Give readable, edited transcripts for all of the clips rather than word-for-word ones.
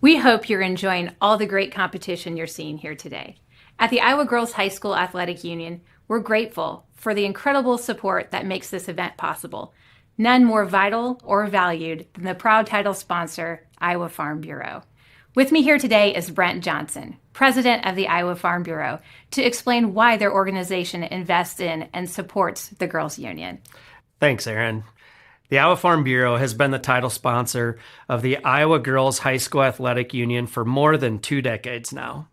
We hope you're enjoying all the great competition you're seeing here today. At the Iowa Girls High School Athletic Union, we're grateful for the incredible support that makes this event possible. None more vital or valued than the proud title sponsor, Iowa Farm Bureau. With me here today is Brent Johnson, president of the Iowa Farm Bureau, to explain why their organization invests in and supports the Girls Union. Thanks, Erin. The Iowa Farm Bureau has been the title sponsor of the Iowa Girls High School Athletic Union for more than 2 decades now.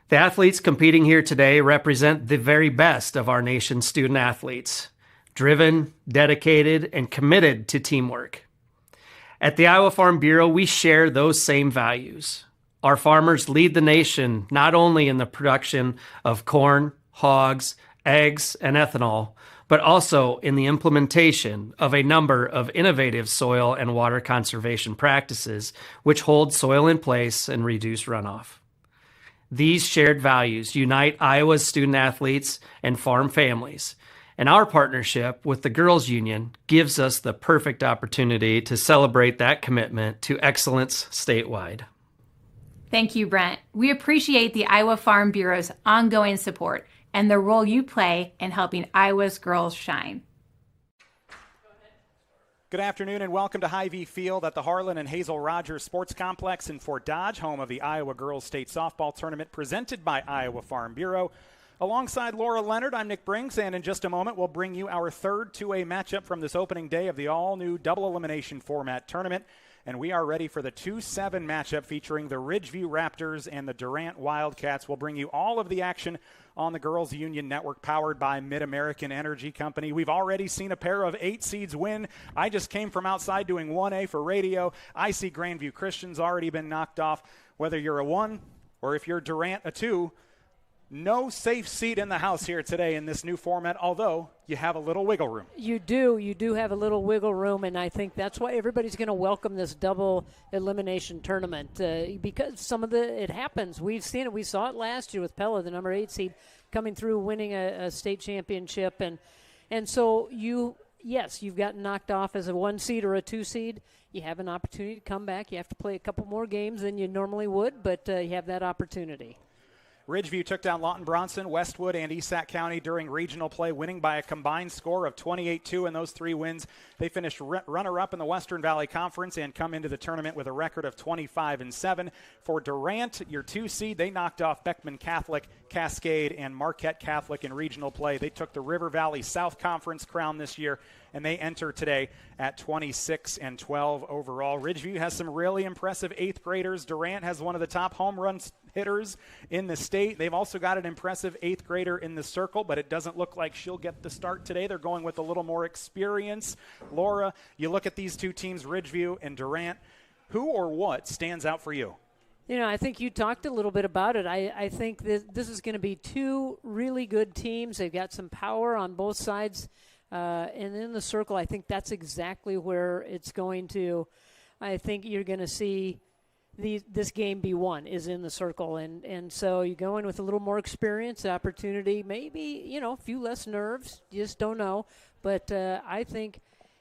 The athletes competing here today represent the very best of our nation's student athletes, driven, dedicated, and committed to teamwork. At the Iowa Farm Bureau, we share those same values. Our farmers lead the nation not only in the production of corn, hogs, eggs, and ethanol, but also in the implementation of a number of innovative soil and water conservation practices which hold soil in place and reduce runoff. These shared values unite Iowa's student athletes and farm families, and our partnership with the Girls Union gives us the perfect opportunity to celebrate that commitment to excellence statewide. Thank you, Brent. We appreciate the Iowa Farm Bureau's ongoing support and the role you play in helping Iowa's girls shine. Good afternoon and welcome to Hy-Vee Field at the Harlan and Hazel Rogers Sports Complex in Fort Dodge, home of the Iowa Girls State Softball Tournament presented by Iowa Farm Bureau. Alongside Laura Leonard, I'm Nick Brinks, and in just a moment we'll bring you our third 2A matchup from this opening day of the all-new double elimination format tournament. And we are ready for the 2-7 matchup featuring the Ridgeview Raptors and the Durant Wildcats. We'll bring you all of the action on the Girls Union Network powered by Mid-American Energy Company. We've already seen a pair of 8 seeds win. I just came from outside doing 1A for radio. I see Grandview Christian's already been knocked off. Whether you're a 1 or if you're Durant a 2, no safe seat in the house here today in this new format, although you have a little wiggle room. You do have a little wiggle room, and I think that's why everybody's going to welcome this double elimination tournament because it happens. We've seen it. We saw it last year with Pella, the number 8 seed, coming through winning a state championship. And so you've gotten knocked off as a 1 seed or a 2 seed. You have an opportunity to come back. You have to play a couple more games than you normally would, but you have that opportunity. Ridgeview took down Lawton Bronson, Westwood, and East Sac County during regional play, winning by a combined score of 28-2 in those 3 wins. They finished runner-up in the Western Valley Conference and come into the tournament with a record of 25-7. For Durant, your 2 seed, they knocked off Beckman Catholic, Cascade, and Marquette Catholic in regional play. They took the River Valley South Conference crown this year, and they enter today at 26-12 overall. Ridgeview has some really impressive 8th graders. Durant has one of the top home run hitters in the state. They've also got an impressive 8th grader in the circle, but it doesn't look like she'll get the start today. They're going with a little more experience. Laura, you look at these 2 teams, Ridgeview and Durant. Who or what stands out for you? You know, I think you talked a little bit about it. I think this is going to be 2 really good teams. They've got some power on both sides. And in the circle, I think that's exactly where it's going to – I think you're going to see this game be won, is in the circle. And so you go in with a little more experience, opportunity, maybe, a few less nerves. You just don't know. But I think,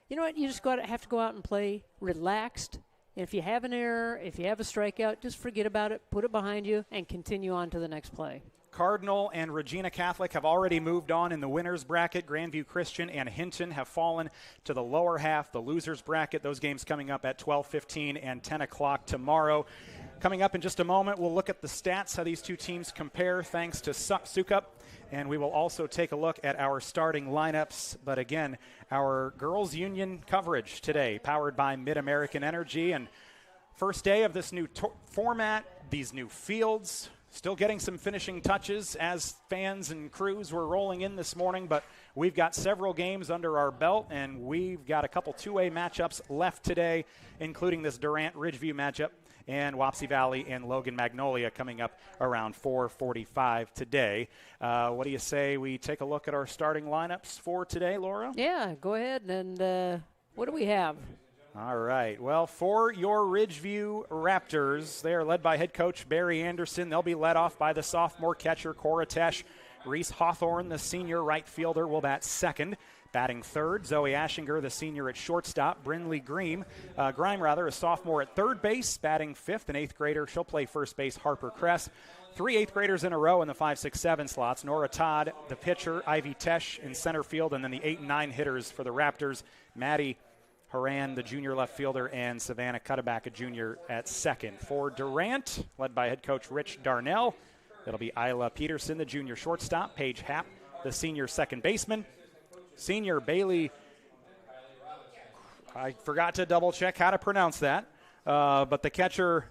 you know what, you just have to go out and play relaxed. And if you have an error, if you have a strikeout, just forget about it, put it behind you, and continue on to the next play. Cardinal and Regina Catholic have already moved on in the winner's bracket. Grandview Christian and Hinton have fallen to the lower half, the loser's bracket. Those games coming up at 12:15 and 10 o'clock tomorrow. Coming up in just a moment, we'll look at the stats, how these 2 teams compare thanks to Sukup. And we will also take a look at our starting lineups. But again, our Girls Union coverage today, powered by Mid-American Energy. And first day of this new format, these new fields. Still getting some finishing touches as fans and crews were rolling in this morning, but we've got several games under our belt, and we've got a couple 2A matchups left today, including this Durant-Ridgeview matchup and Wapsie Valley and Logan Magnolia coming up around 4:45 today. What do you say we take a look at our starting lineups for today, Laura? Yeah, go ahead. And what do we have? All right. Well, for your Ridgeview Raptors, they are led by head coach Barry Anderson. They'll be led off by the sophomore catcher Cora Tesh. Reese Hawthorne, the senior right fielder, will bat second. Batting third, Zoe Aschinger, the senior at shortstop. Brinley Grime, a sophomore at third base. Batting fifth, an eighth grader. She'll play first base, Harper Kress. 3 eighth graders in a row in the 5, 6, 7 slots. Nora Todd, the pitcher. Ivy Tesh in center field. And then the 8 and 9 hitters for the Raptors. Maddie Haran, the junior left fielder, and Savannah Cutterback, a junior at second. For Durant, led by head coach Rich Darnell, it'll be Isla Peterson, the junior shortstop. Paige Happ, the senior second baseman. Senior Bailey, I forgot to double check how to pronounce that, but the catcher,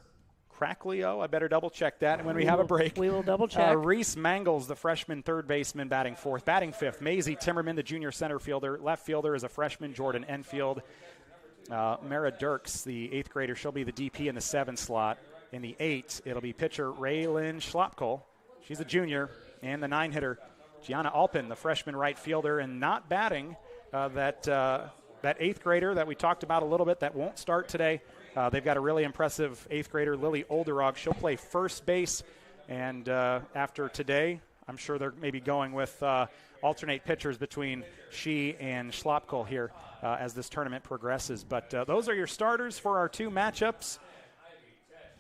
Cracklio, I better double check that when we have a break. We will double check. Reese Mangles, the freshman third baseman, batting fourth. Batting fifth, Maisie Timmerman, the junior center fielder. Left fielder is a freshman, Jordan Enfield. Mara Dirks, the eighth grader, she'll be the DP in the 7 slot. In the 8, it'll be pitcher Raylyn Schlopkol. She's a junior. And the 9 hitter, Gianna Alpin, the freshman right fielder, and not batting, that 8th grader that we talked about a little bit that won't start today. They've got a really impressive 8th grader, Lily Olderog. She'll play first base, and after today, I'm sure they're maybe going with alternate pitchers between she and Schlopkol here as this tournament progresses. But those are your starters for our 2 matchups.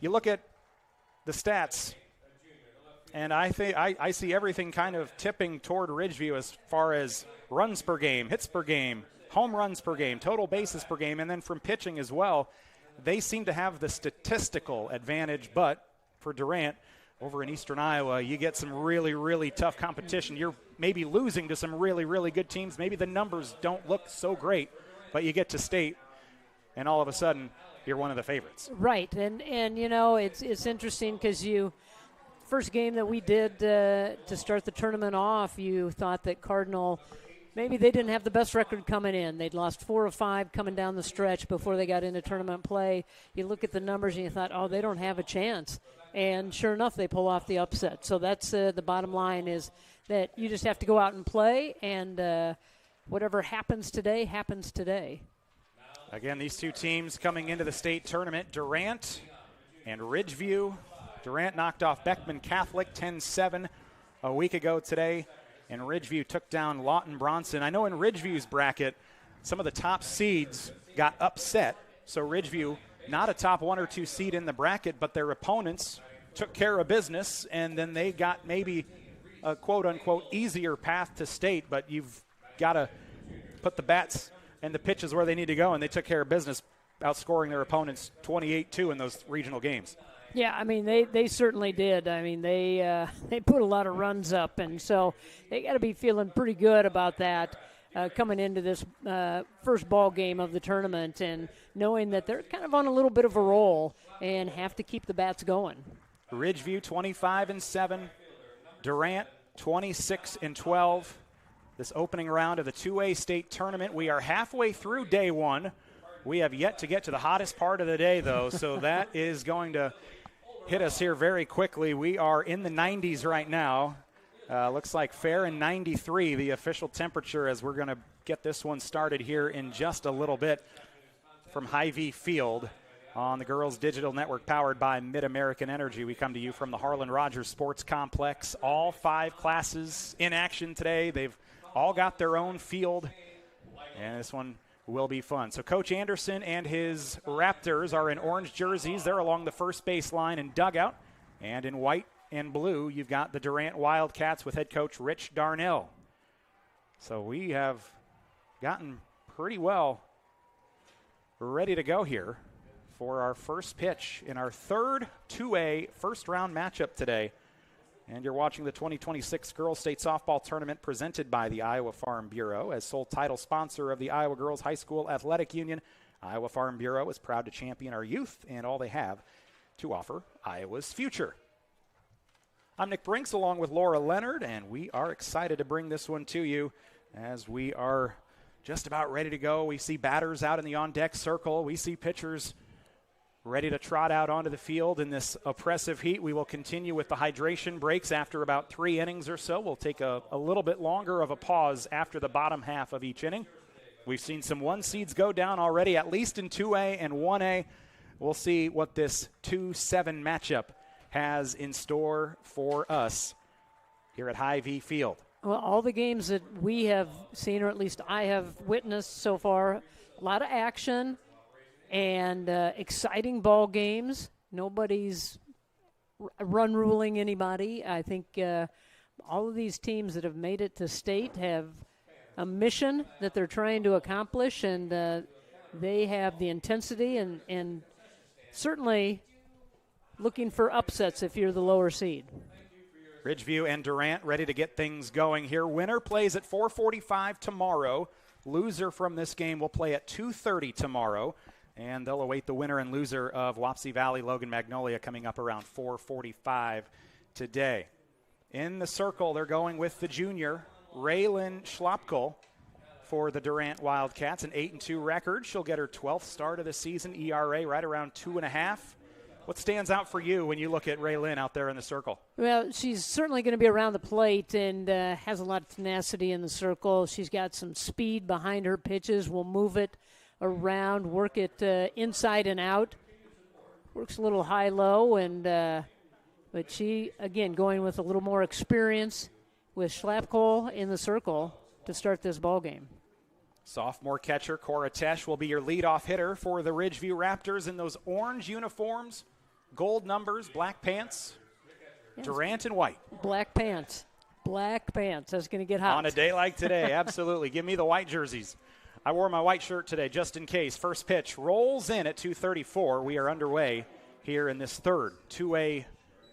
You look at the stats, and I think I see everything kind of tipping toward Ridgeview as far as runs per game, hits per game, home runs per game, total bases per game, and then from pitching as well. They seem to have the statistical advantage, but for Durant over in Eastern Iowa, you get some really, really tough competition. You're maybe losing to some really, really good teams. Maybe the numbers don't look so great, but you get to state, and all of a sudden you're one of the favorites. Right, and you know, it's interesting because first game that we did to start the tournament off, you thought that Cardinal, maybe they didn't have the best record coming in. They'd lost 4 of 5 coming down the stretch before they got into tournament play. You look at the numbers and you thought, oh, they don't have a chance. And sure enough, they pull off the upset. So that's the bottom line, is that you just have to go out and play, and whatever happens today, happens today. Again, these 2 teams coming into the state tournament, Durant and Ridgeview. Durant knocked off Beckman Catholic 10-7 a week ago today, and Ridgeview took down Lawton Bronson. I know in Ridgeview's bracket, some of the top seeds got upset, so Ridgeview, not a top 1 or 2 seed in the bracket, but their opponents took care of business, and then they got maybe a quote-unquote easier path to state, but you've got to put the bats and the pitches where they need to go, and they took care of business, outscoring their opponents 28-2 in those regional games. Yeah, I mean, they certainly did. I mean, they put a lot of runs up, and so they got to be feeling pretty good about that coming into this first ball game of the tournament, and knowing that they're kind of on a little bit of a roll and have to keep the bats going. Ridgeview 25-7, Durant 26-12. This opening round of the 2A state tournament. We are halfway through day 1. We have yet to get to the hottest part of the day, though, so that is going to hit us here very quickly. We are in the 90s right now. Looks like fair and 93, the official temperature, as we're going to get this one started here in just a little bit from Hy-Vee Field on the Girls Digital Network, powered by Mid-American Energy. We come to you from the Harlan Rogers Sports Complex. All 5 classes in action today. They've all got their own field, and this one will be fun. So Coach Anderson and his Raptors are in orange jerseys. They're along the first base line and dugout. And in white and blue, you've got the Durant Wildcats with head coach Rich Darnell. So we have gotten pretty well ready to go here for our first pitch in our third 2A first-round matchup today. And you're watching the 2026 Girls State Softball Tournament presented by the Iowa Farm Bureau. As sole title sponsor of the Iowa Girls High School Athletic Union, Iowa Farm Bureau is proud to champion our youth and all they have to offer Iowa's future. I'm Nick Brinks along with Laura Leonard, and we are excited to bring this one to you as we are just about ready to go. We see batters out in the on-deck circle. We see pitchers ready to trot out onto the field in this oppressive heat. We will continue with the hydration breaks after about 3 innings or so. We'll take a little bit longer of a pause after the bottom half of each inning. We've seen some 1 seeds go down already, at least in 2A and 1A. We'll see what this 2-7 matchup has in store for us here at Hy-Vee Field. Well, all the games that we have seen, or at least I have witnessed so far, a lot of action and exciting ball games. Nobody's run ruling anybody. I think all of these teams that have made it to state have a mission that they're trying to accomplish, and they have the intensity and certainly looking for upsets if you're the lower seed. Ridgeview and Durant ready to get things going here. Winner plays at 4:45 tomorrow. Loser from this game will play at 2:30 tomorrow. And they'll await the winner and loser of Wapsie Valley, Logan Magnolia coming up around 4:45 today. In the circle, they're going with the junior, Raylin Schlapkel, for the Durant Wildcats, an 8-2 record. She'll get her 12th start of the season, ERA right around 2.5. What stands out for you when you look at Raylin out there in the circle? Well, she's certainly going to be around the plate and has a lot of tenacity in the circle. She's got some speed behind her pitches, will move it around, work it inside and out. Works a little high-low, and but she, again, going with a little more experience with Schlapkel in the circle to start this ball game. Sophomore catcher Cora Tesh will be your leadoff hitter for the Ridgeview Raptors in those orange uniforms, gold numbers, black pants, yes. Durant and white. Black pants. Black pants. That's going to get hot. On a day like today, absolutely. Give me the white jerseys. I wore my white shirt today just in case. First pitch rolls in at 2:34. We are underway here in this third 2A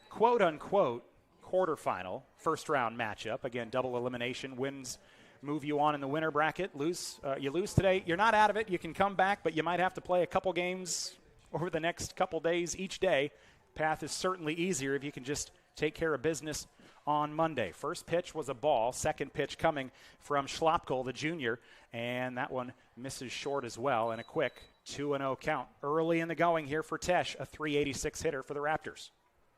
quote-unquote quarterfinal first-round matchup. Again, double elimination wins move you on in the winner bracket. You lose today, you're not out of it. You can come back, but you might have to play a couple games over the next couple days each day. Path is certainly easier if you can just take care of business on Monday. First pitch was a ball. Second pitch coming from Schlapkel, the junior, and that one misses short as well. And a quick 2-0 count early in the going here for Tesh, a .386 hitter for the Raptors.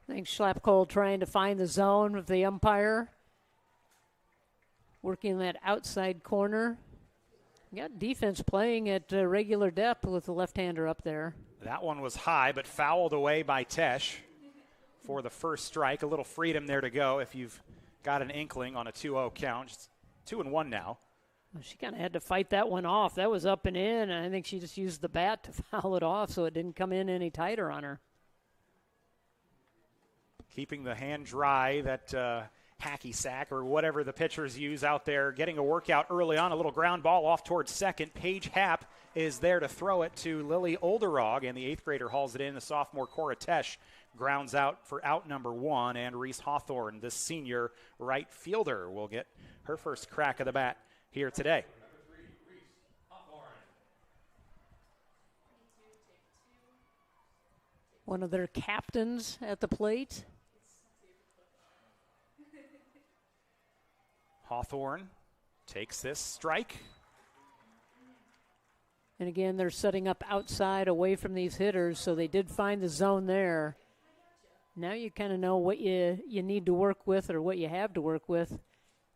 I think Schlapkel trying to find the zone of the umpire. Working that outside corner. Got defense playing at regular depth with the left-hander up there. That one was high, but fouled away by Tesh for the first strike. A little freedom there to go if you've got an inkling on a 2-0 count. Just 2-1 now. Well, she kind of had to fight that one off. That was up and in, and I think she just used the bat to foul it off so it didn't come in any tighter on her. Keeping the hand dry, that hacky sack or whatever the pitchers use out there, getting a workout early on. A little ground ball off towards second. Paige Happ is there to throw it to Lily Olderog, and the eighth grader hauls it in. The sophomore Cora Tesh grounds out for out number one, and Reese Hawthorne, the senior right fielder, will get her first crack of the bat here today. One of their captains at the plate. Hawthorne takes this strike. And again, they're setting up outside away from these hitters, so they did find the zone there. Now you kind of know what you need to work with or what you have to work with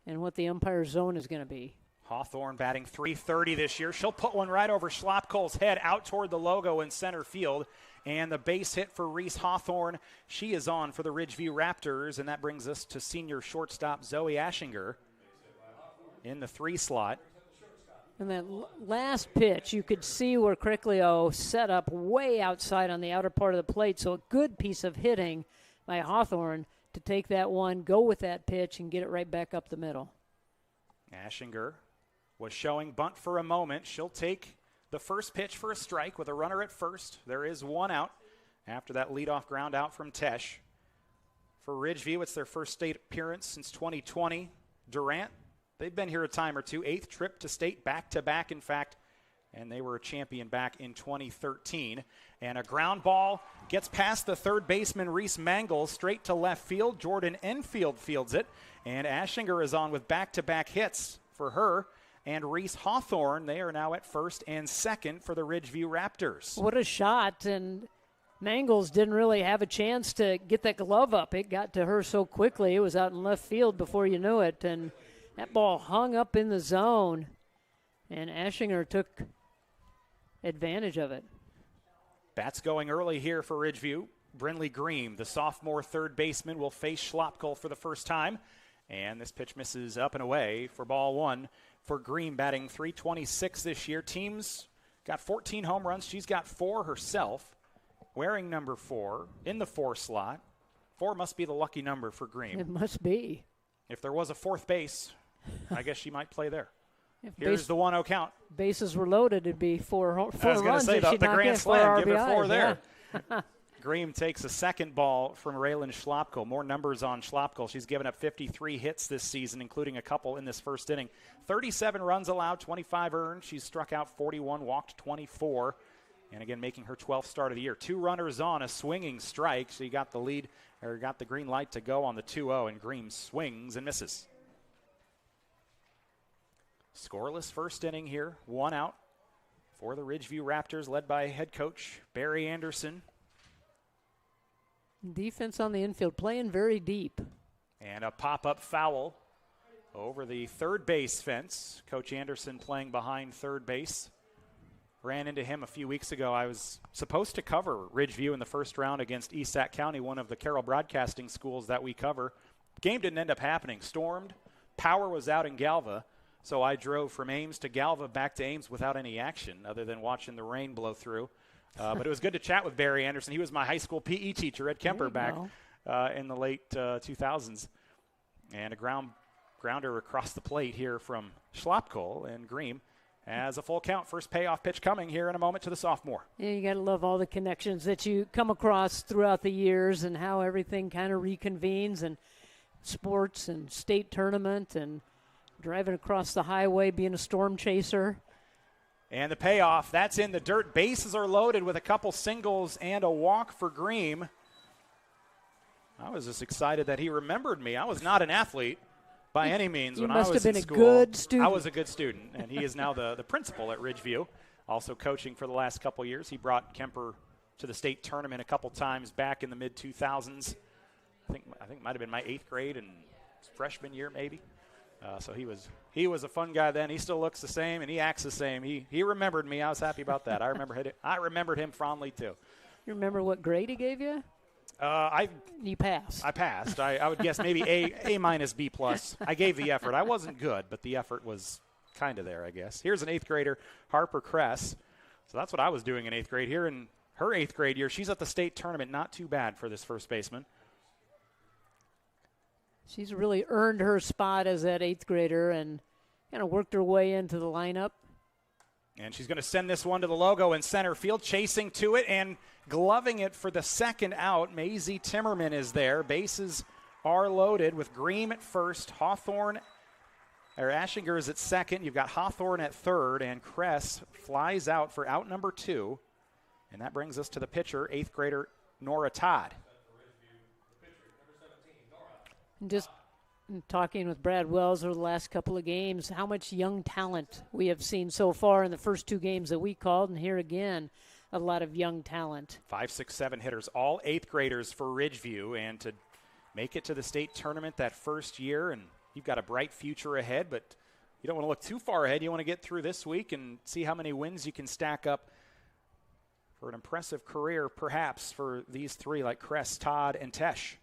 and what the umpire's zone is going to be. Hawthorne batting .330 this year. She'll put one right over Schlapkel's head out toward the logo in center field. And the base hit for Reese Hawthorne. She is on for the Ridgeview Raptors, and that brings us to senior shortstop Zoe Aschinger in the 3 slot. And that last pitch, you could see where Cricklio set up way outside on the outer part of the plate. So a good piece of hitting by Hawthorne to take that one, go with that pitch, and get it right back up the middle. Aschinger was showing bunt for a moment. She'll take the first pitch for a strike with a runner at first. There is one out after that leadoff ground out from Tesh. For Ridgeview, it's their first state appearance since 2020. Durant, they've been here a time or two. 8th trip to state, back-to-back, in fact, and they were a champion back in 2013. And a ground ball gets past the third baseman, Reese Mangles, straight to left field. Jordan Enfield fields it, and Aschinger is on with back-to-back hits for her. And Reese Hawthorne, they are now at first and second for the Ridgeview Raptors. What a shot, and Mangles didn't really have a chance to get that glove up. It got to her so quickly. It was out in left field before you knew it, and that ball hung up in the zone, and Aschinger took advantage of it. Bats going early here for Ridgeview. Brinley Green, the sophomore third baseman, will face Schlapkel for the first time. And this pitch misses up and away for ball one for Green, batting .326 this year. Team's got 14 home runs. She's got 4 herself, wearing number 4 in the 4 slot. 4 must be the lucky number for Green. It must be. If there was a fourth base, I guess she might play there. If Here's the 1-0 count. Bases were loaded, it'd be 4 runs. I was going to say, the grand slam, give her 4 there. Yeah. Green takes a second ball from Raylan Schlapko. More numbers on Schlapko. She's given up 53 hits this season, including a couple in this first inning. 37 runs allowed, 25 earned. She's struck out 41, walked 24. And again, making her 12th start of the year. 2 runners on, a swinging strike. So you got the lead, or got the green light to go on the 2-0, and Green swings and misses. Scoreless first inning here, 1 out for the Ridgeview Raptors, led by head coach Barry Anderson. Defense on the infield, playing very deep. And a pop-up foul over the third base fence. Coach Anderson playing behind third base. Ran into him a few weeks ago. I was supposed to cover Ridgeview in the first round against East Sac County, one of the Carroll Broadcasting schools that we cover. Game didn't end up happening. Stormed. Power was out in Galva. So I drove from Ames to Galva back to Ames without any action other than watching the rain blow through. But it was good to chat with Barry Anderson. He was my high school PE teacher at Kemper back in the late 2000s. And a grounder across the plate here from Schlapko, and Green has a full count. First payoff pitch coming here in a moment to the sophomore. Yeah, you got to love all the connections that you come across throughout the years and how everything kind of reconvenes, and sports and state tournament and driving across the highway, being a storm chaser. And the payoff, that's in the dirt. Bases are loaded with a couple singles and a walk for Green. I was just excited that he remembered me. I was not an athlete by any means when I was in school. You must have been a good student. I was a good student, and he is now the principal at Ridgeview, also coaching for the last couple years. He brought Kemper to the state tournament a couple times back in the mid-2000s. I think it might have been my 8th grade and freshman year maybe. So he was a fun guy then. He still looks the same, and he acts the same. He remembered me. I was happy about that. I remembered him fondly too. You remember what grade he gave you? You passed. I passed. I would guess maybe A minus B plus. I gave the effort. I wasn't good, but the effort was kind of there, I guess. Here's an 8th grader, Harper Kress. So that's what I was doing in 8th grade. Here in her 8th grade year, she's at the state tournament. Not too bad for this first baseman. She's really earned her spot as that 8th grader and kind of worked her way into the lineup. And she's going to send this one to the logo in center field, chasing to it and gloving it for the second out. Maisie Timmerman is there. Bases are loaded with Green at first, Aschinger is at second. You've got Hawthorne at third, and Kress flies out for out number 2. And that brings us to the pitcher, 8th grader Nora Todd. Just talking with Brad Wells over the last couple of games, how much young talent we have seen so far in the first 2 games that we called, and here again, a lot of young talent. 5, 6, 7 hitters, all 8th graders for Ridgeview, and to make it to the state tournament that first year, and you've got a bright future ahead, but you don't want to look too far ahead. You want to get through this week and see how many wins you can stack up for an impressive career, perhaps, for these 3 like Kress, Todd, and Tesh.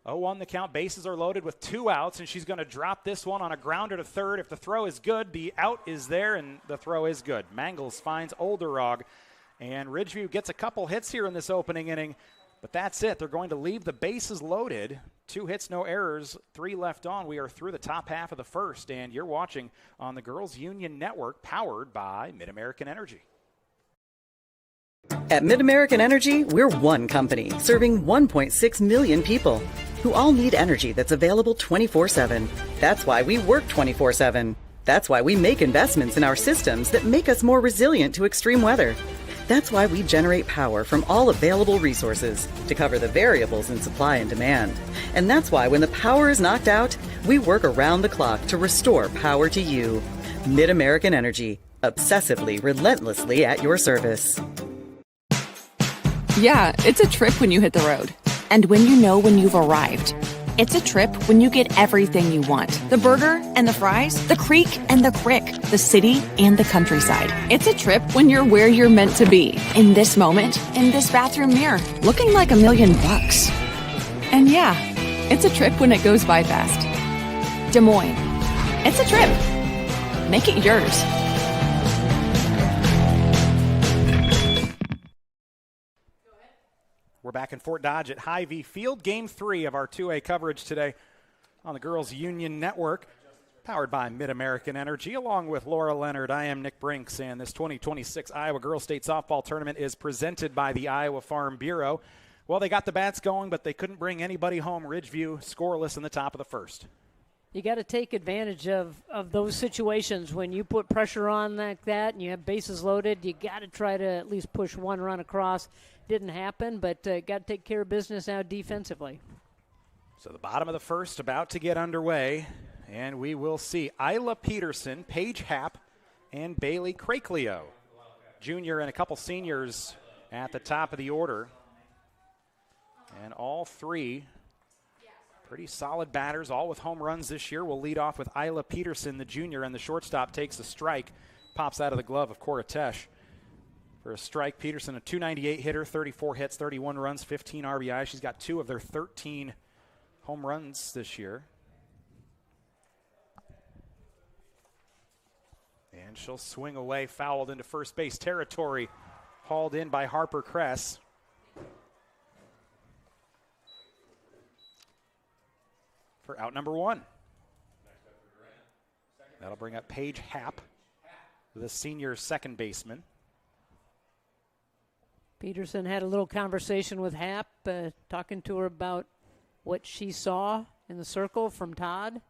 0-1 the count. Bases are loaded with 2 outs, and she's going to drop this one on a grounder to third. If the throw is good, the out is there, and the throw is good. Mangles finds Olderog, and Ridgeview gets a couple hits here in this opening inning, but that's it. They're going to leave the bases loaded. 2 hits, no errors, 3 left on. We are through the top half of the first, and you're watching on the Girls Union Network, powered by Mid-American Energy. At Mid-American Energy, we're one company serving 1.6 million people who all need energy that's available 24/7. That's why we work 24/7. That's why we make investments in our systems that make us more resilient to extreme weather. That's why we generate power from all available resources to cover the variables in supply and demand. And that's why when the power is knocked out, we work around the clock to restore power to you. Mid-American Energy, obsessively, relentlessly at your service. Yeah, it's a trip when you hit the road. And when you know when you've arrived. It's a trip when you get everything you want. The burger and the fries, the creek and the crick, the city and the countryside. It's a trip when you're where you're meant to be. In this moment, in this bathroom mirror, looking like $1 million. And yeah, It's a trip when it goes by fast. Des Moines. It's a trip. Make it yours. We're back in Fort Dodge at Hy-Vee Field. Game 3 of our 2A coverage today on the Girls Union Network, powered by Mid-American Energy. Along with Laura Leonard, I am Nick Brinks, and this 2026 Iowa Girls State Softball Tournament is presented by the Iowa Farm Bureau. Well, they got the bats going, but they couldn't bring anybody home. Ridgeview scoreless in the top of the first. You got to take advantage of those situations when you put pressure on like that and you have bases loaded. You got to try to at least push one run across. Didn't happen, but got to take care of business now defensively. So the bottom of the first about to get underway, and we will see Isla Peterson, Paige Happ, and Bailey Crakelio, junior, and a couple seniors at the top of the order. And all three pretty solid batters, all with home runs this year. We'll lead off with Isla Peterson, the junior, and the shortstop takes a strike, pops out of the glove of Cora Tesh. For a strike, Peterson, a .298 hitter, 34 hits, 31 runs, 15 RBI. She's got 2 of their 13 home runs this year. And she'll swing away, fouled into first base territory, hauled in by Harper Kress. For out number 1. That'll bring up Paige Happ, the senior second baseman. Peterson had a little conversation with Happ, talking to her about what she saw in the circle from Todd.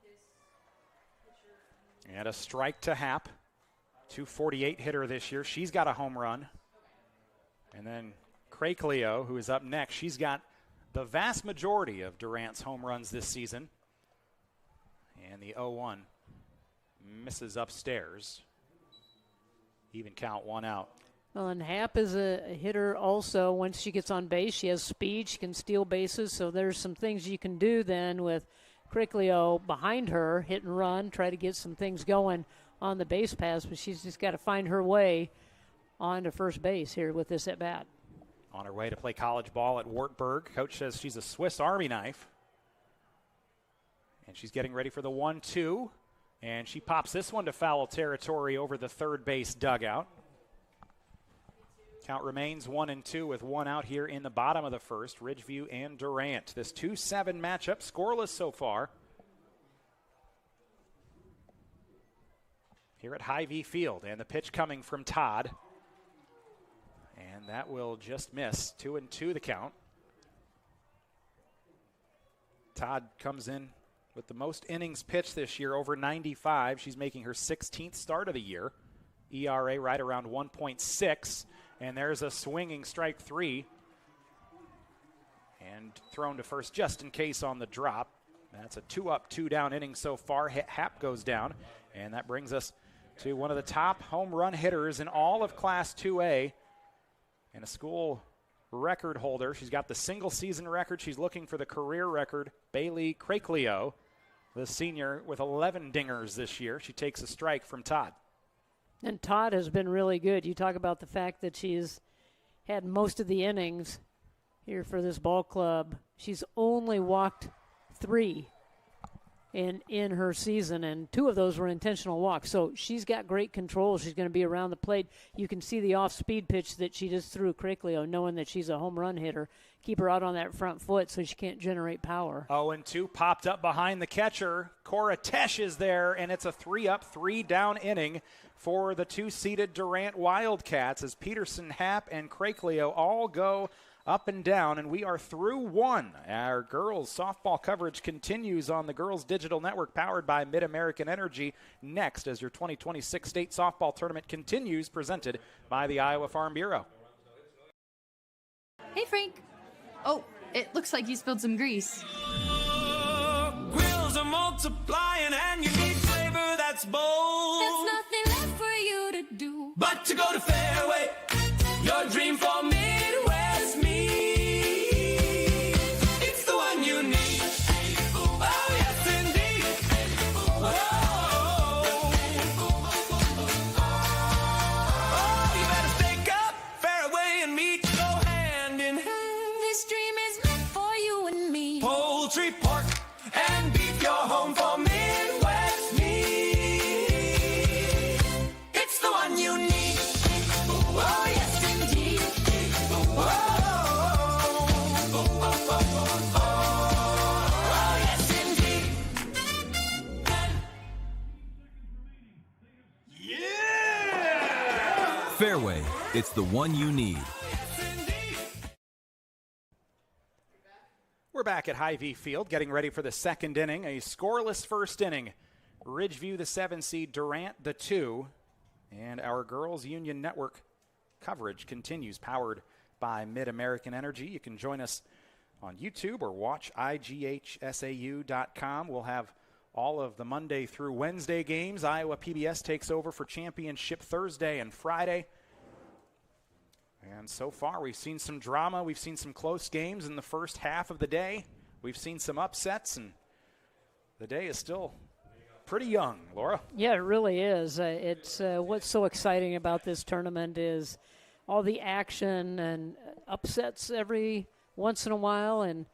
And a strike to Happ, .248 hitter this year. She's got a home run. And then Crakelio, who is up next, she's got the vast majority of Durant's home runs this season. And the 0-1 misses upstairs. Even count, 1 out. Well, and Happ is a hitter also. Once she gets on base, she has speed. She can steal bases. So there's some things you can do then with Crakelio behind her, hit and run, try to get some things going on the base pass. But she's just got to find her way onto first base here with this at-bat. On her way to play college ball at Wartburg. Coach says she's a Swiss Army knife. And she's getting ready for the 1-2. And she pops this one to foul territory over the third base dugout. Count remains 1-2 with 1 out here in the bottom of the first. Ridgeview and Durant. This 2-7 matchup, scoreless so far. Here at Hy-Vee Field. And the pitch coming from Todd. And that will just miss. 2-2 the count. Todd comes in with the most innings pitched this year, over 95. She's making her 16th start of the year. ERA right around 1.6. And there's a swinging strike 3. And thrown to first just in case on the drop. That's a 2-up, 2-down inning so far. Happ goes down. And that brings us to one of the top home run hitters in all of Class 2A. And a school record holder. She's got the single season record. She's looking for the career record. Bailey Crakelio, the senior, with 11 dingers this year. She takes a strike from Todd. And Todd has been really good. You talk about the fact that she's had most of the innings here for this ball club. She's only walked 3 in her season, and 2 of those were intentional walks. So she's got great control. She's going to be around the plate. You can see the off-speed pitch that she just threw Crakelio, knowing that she's a home run hitter. Keep her out on that front foot so she can't generate power. 0-2 popped up behind the catcher. Cora Tesh is there, and it's a 3-up, 3-down inning for the 2-seeded Durant Wildcats as Peterson, Happ, and Crakelio all go up and down, and we are through 1. Our girls softball coverage continues on the Girls Digital Network, powered by Mid-American Energy. Next, as your 2026 state softball tournament continues, presented by the Iowa Farm Bureau. Hey, Frank. Oh, it looks like you spilled some grease. Grills are multiplying and you need flavor that's bold. There's nothing left for you to do but to go to Fairway, your dream for Midwest meat. It's the one you need. Oh, yes, indeed. Oh, you better stake up. Fairway and meat go hand in hand. This dream is meant for you and me. Poultry, pork, Fairway, it's the one you need. We're back at Hy-Vee Field, getting ready for the second inning. A scoreless first inning. Ridgeview, the 7 seed, Durant, the 2. And our Girls Union Network coverage continues, powered by Mid-American Energy. You can join us on YouTube or watch IGHSAU.com. We'll have all of the Monday through Wednesday games. Iowa PBS takes over for championship Thursday and Friday. And so far, we've seen some drama. We've seen some close games in the first half of the day. We've seen some upsets, and the day is still pretty young, Laura. Yeah, it really is. It's what's so exciting about this tournament is all the action and upsets every once in a while, and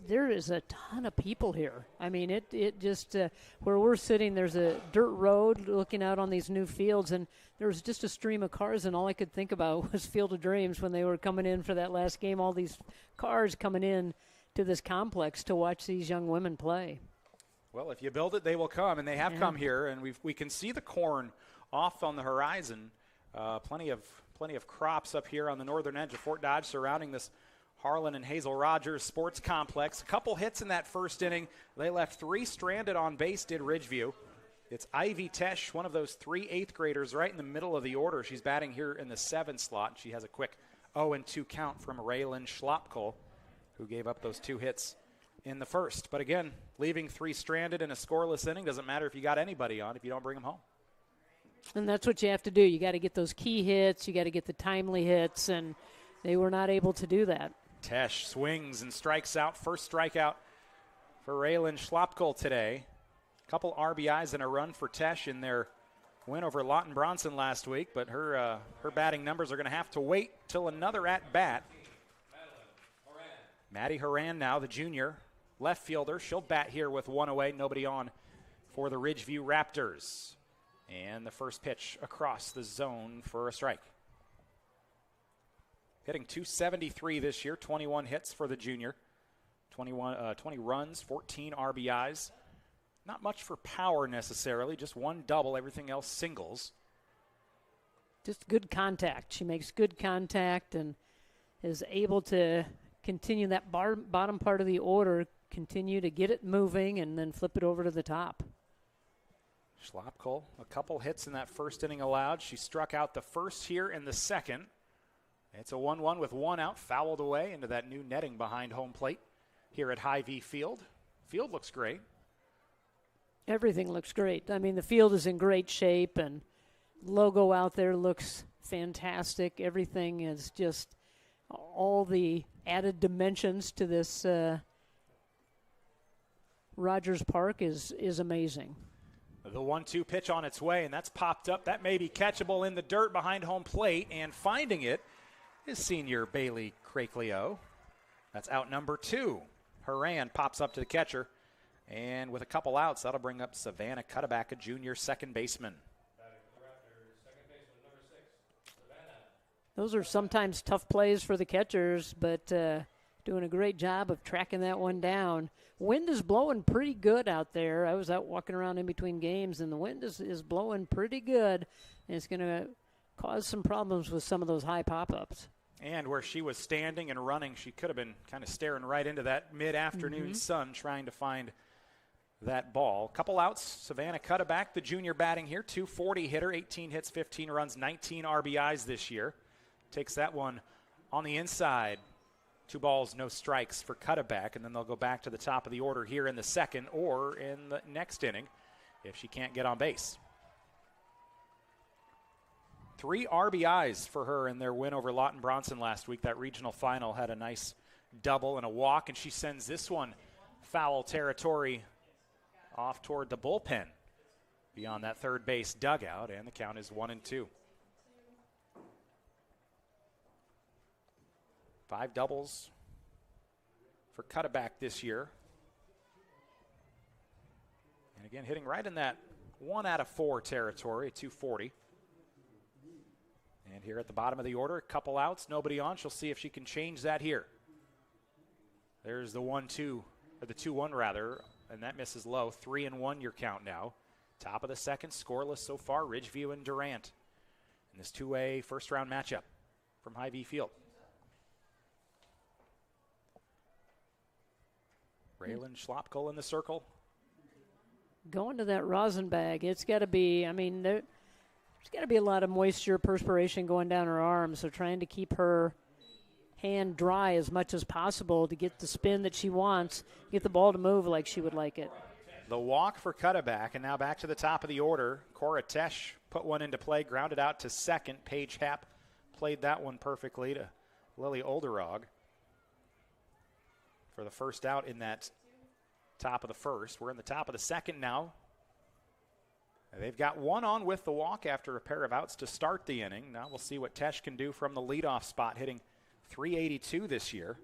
there is a ton of people here. I mean, it just where we're sitting, there's a dirt road looking out on these new fields, and there was just a stream of cars, and all I could think about was Field of Dreams when they were coming in for that last game. All these cars coming in to this complex to watch these young women play. Well, if you build it, they will come, and they have come here, and we can see the corn off on the horizon. Plenty of crops up here on the northern edge of Fort Dodge surrounding this Harlan and Hazel Rogers Sports Complex. A couple hits in that first inning. They left 3 stranded on base, did Ridgeview. It's Ivy Tesh, one of those 3 8th graders, right in the middle of the order. She's batting here in the 7 slot. She has a quick 0-2 count from Raylan Schlopkel, who gave up those 2 hits in the first. But again, leaving 3 stranded in a scoreless inning doesn't matter if you got anybody on if you don't bring them home. And that's what you have to do. You got to get those key hits. You got to get the timely hits, and they were not able to do that. Tesh swings and strikes out. First strikeout for Raylan Schlopkel today. A couple RBIs and a run for Tesh in their win over Lawton Bronson last week, but her batting numbers are going to have to wait till another at-bat. Maddie Horan now, the junior left fielder. She'll bat here with 1 away, nobody on for the Ridgeview Raptors. And the first pitch across the zone for a strike. Hitting .273 this year, 21 hits for the junior, 20 runs, 14 RBIs. Not much for power necessarily, just 1 double, everything else singles. Just good contact. She makes good contact and is able to continue that bottom part of the order, continue to get it moving, and then flip it over to the top. Schlopkel, a couple hits in that first inning allowed. She struck out the first here in the second. It's a 1-1 with 1 out, fouled away into that new netting behind home plate here at Hy-Vee Field. Field looks great. Everything looks great. I mean, the field is in great shape, and logo out there looks fantastic. Everything is just all the added dimensions to this Rogers Park is amazing. The 1-2 pitch on its way, and that's popped up. That may be catchable in the dirt behind home plate, and finding it is senior Bailey Crakleo. That's out number 2. Horan pops up to the catcher, and with a couple outs, that'll bring up Savannah Cutterback, a junior second baseman. Those are sometimes tough plays for the catchers, but doing a great job of tracking that one down. Wind is blowing pretty good out there. I was out walking around in between games, and the wind is blowing pretty good, and it's going to cause some problems with some of those high pop-ups. And where she was standing and running, she could have been kind of staring right into that mid-afternoon sun trying to find that ball. Couple outs. Savannah Cutterback, the junior batting here, .240 hitter, 18 hits, 15 runs, 19 RBIs this year. Takes that one on the inside. 2 balls, no strikes for Cutterback, and then they'll go back to the top of the order here in the second or in the next inning if she can't get on base. 3 RBIs for her in their win over Lawton Bronson last week. That regional final had a nice double and a walk, and she sends this one foul territory off toward the bullpen beyond that third base dugout, and the count is 1-2. 5 doubles for Cutterback this year. And again, hitting right in that 1 out of 4 territory, .240. And here at the bottom of the order, a couple outs, nobody on. She'll see if she can change that here. There's the 1-2, or the 2-1 rather, and that misses low. 3-1 your count now. Top of the second, scoreless so far, Ridgeview and Durant. in this 2A first-round matchup from Hy-Vee Field. Raylan Schlopkel in the circle. Going to that rosin bag, it's got to be, I mean, there's got to be a lot of moisture, perspiration going down her arms, so trying to keep her hand dry as much as possible to get the spin that she wants, get the ball to move like she would like it. The walk for Cutterback, and now back to the top of the order. Cora Tesh put one into play, grounded out to second. Paige Happ played that one perfectly to Lily Olderog for the first out in that top of the first. We're in the top of the second now. They've got one on with the walk after a pair of outs to start the inning. Now we'll see what Tesh can do from the leadoff spot, hitting .382 this year.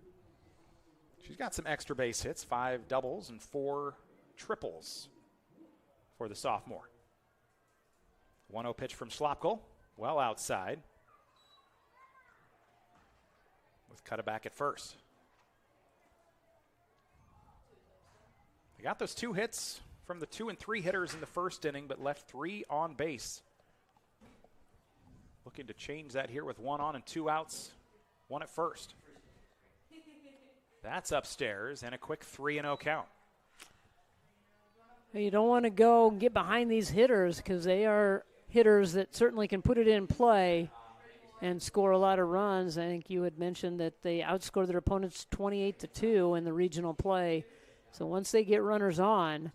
She's got some extra base hits, 5 doubles and 4 triples for the sophomore. 1-0 pitch from Schlopkel, well outside, with Cutterback at first. They got those 2 hits from the 2 and 3 hitters in the first inning, but left 3 on base. Looking to change that here with 1 on and 2 outs, 1 at first. That's upstairs, and a quick 3-0 count. You don't want to go and get behind these hitters because they are hitters that certainly can put it in play and score a lot of runs. I think you had mentioned that they outscored their opponents 28-2 in the regional play. So once they get runners on,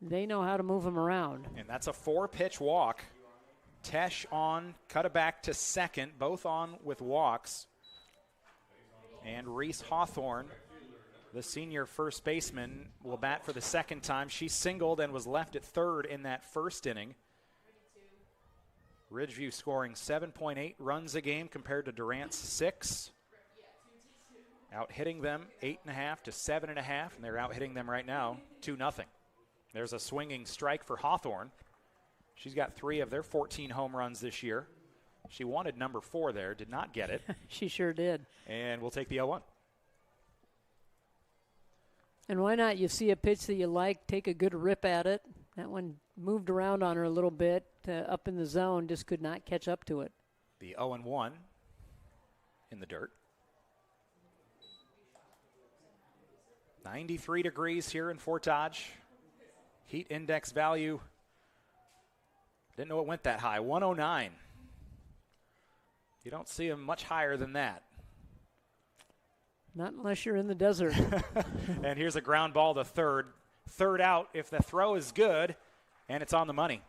they know how to move them around. And that's a 4-pitch walk. Tesh on, Cutterback to second, both on with walks. And Reese Hawthorne, the senior first baseman, will bat for the second time. She singled and was left at third in that first inning. Ridgeview scoring 7.8 runs a game compared to Durant's 6. Out hitting them 8.5 to 7.5, and they're out hitting them right now 2-0. There's a swinging strike for Hawthorne. She's got 3 of their 14 home runs this year. She wanted number 4 there, did not get it. She sure did. And we'll take the 0-1. And why not? You see a pitch that you like, take a good rip at it. That one moved around on her a little bit up in the zone, just could not catch up to it. The 0-1 in the dirt. 93 degrees here in Fort Dodge. Heat index value, didn't know it went that high, 109. You don't see them much higher than that. Not unless you're in the desert. And here's a ground ball to third. Third out if the throw is good, and it's on the money.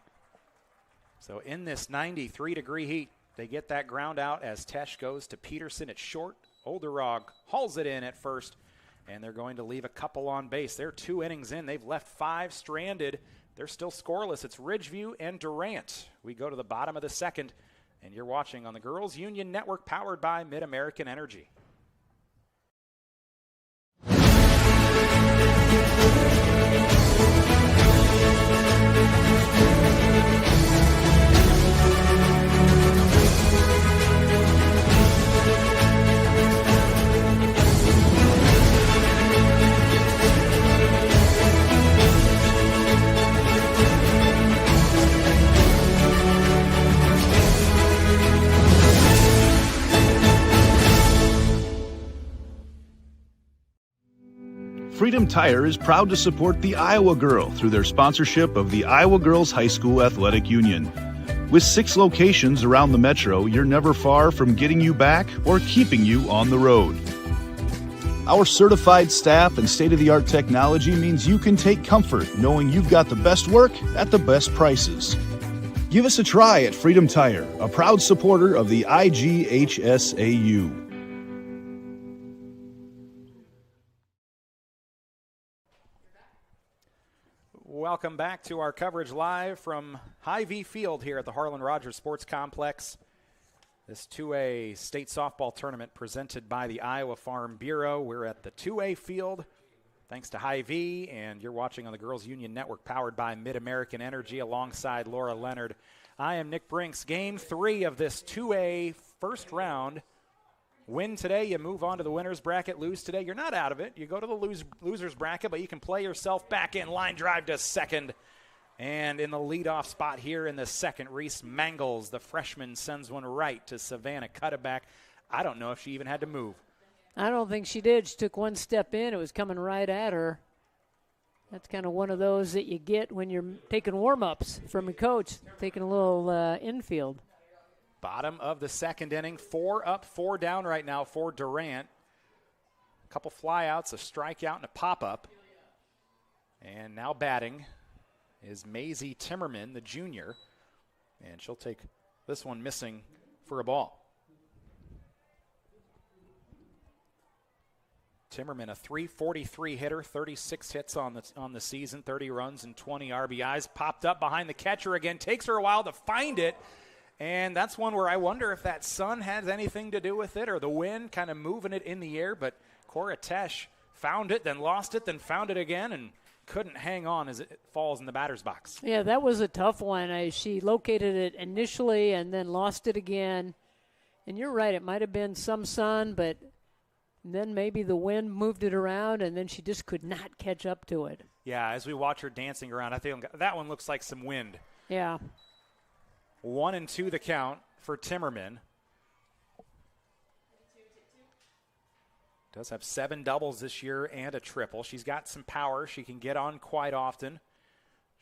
So in this 93-degree heat, they get that ground out as Tesh goes to Peterson at short. Olderog hauls it in at first, and they're going to leave a couple on base. They're 2 innings in. They've left 5 stranded. They're still scoreless. It's Ridgeview and Durant. We go to the bottom of the second, and you're watching on the Girls Union Network, powered by Mid-American Energy. Freedom Tire is proud to support the Iowa Girl through their sponsorship of the Iowa Girls High School Athletic Union. With 6 locations around the metro, you're never far from getting you back or keeping you on the road. Our certified staff and state-of-the-art technology means you can take comfort knowing you've got the best work at the best prices. Give us a try at Freedom Tire, a proud supporter of the IGHSAU. Welcome back to our coverage live from Hy-Vee Field here at the Harlan Rogers Sports Complex. This 2A state softball tournament presented by the Iowa Farm Bureau. We're at the 2A field thanks to Hy-Vee, and you're watching on the Girls Union Network powered by Mid-American Energy alongside Laura Leonard. I am Nick Brinks. Game 3 of this 2A first round. Win today, you move on to the winner's bracket. Lose today, you're not out of it. You go to the loser's bracket, but you can play yourself back in. Line drive to second. And in the leadoff spot here in the second, Reese Mangles, the freshman, sends one right to Savannah Cutterback. I don't know if she even had to move. I don't think she did. She took one step in. It was coming right at her. That's kind of one of those that you get when you're taking warm-ups from a coach, taking a little infield. Bottom of the second inning, 4 up, 4 down right now for Durant. A couple flyouts, a strikeout, and a pop-up. And now batting is Maisie Timmerman, the junior. And she'll take this one missing for a ball. Timmerman, a .343 hitter, 36 hits on the season, 30 runs and 20 RBIs. Popped up behind the catcher again. Takes her a while to find it. And that's one where I wonder if that sun has anything to do with it or the wind kind of moving it in the air. But Cora Tesh found it, then lost it, then found it again, and couldn't hang on as it falls in the batter's box. Yeah, that was a tough one. She located it initially and then lost it again. And you're right, it might have been some sun, but then maybe the wind moved it around, and then she just could not catch up to it. Yeah, as we watch her dancing around, I think that one looks like some wind. Yeah. 1-2 the count for Timmerman. Does have 7 doubles this year and a triple. She's got some power. She can get on quite often.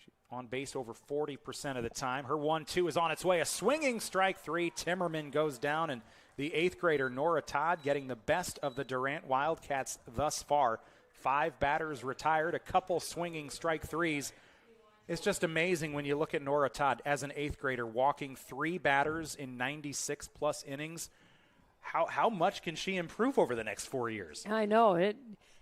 She's on base over 40% of the time. Her 1-2 is on its way. A swinging strike 3. Timmerman goes down, and the 8th grader Nora Todd getting the best of the Durant Wildcats thus far. 5 batters retired, a couple swinging strike 3s. It's just amazing when you look at Nora Todd as an 8th grader walking 3 batters in 96-plus innings. How much can she improve over the next 4 years? I know it.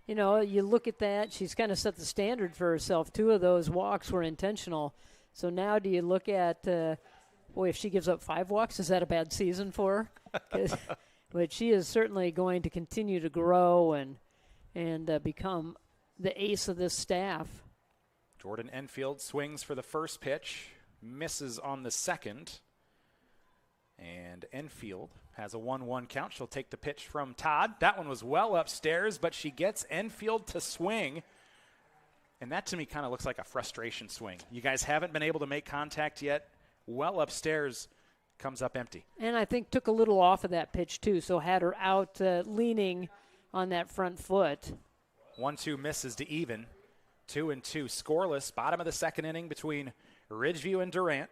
You know, you look at that. She's kind of set the standard for herself. 2 of those walks were intentional. So now do you look at, boy, if she gives up 5 walks, is that a bad season for her? But she is certainly going to continue to grow and become the ace of this staff. Jordan Enfield swings for the first pitch, misses on the second. And Enfield has a 1-1 count. She'll take the pitch from Todd. That one was well upstairs, but she gets Enfield to swing. And that to me kind of looks like a frustration swing. You guys haven't been able to make contact yet. Well upstairs, comes up empty. And I think took a little off of that pitch too, so had her out leaning on that front foot. 1-2 misses to even. 2-2 scoreless. Bottom of the second inning between Ridgeview and Durant.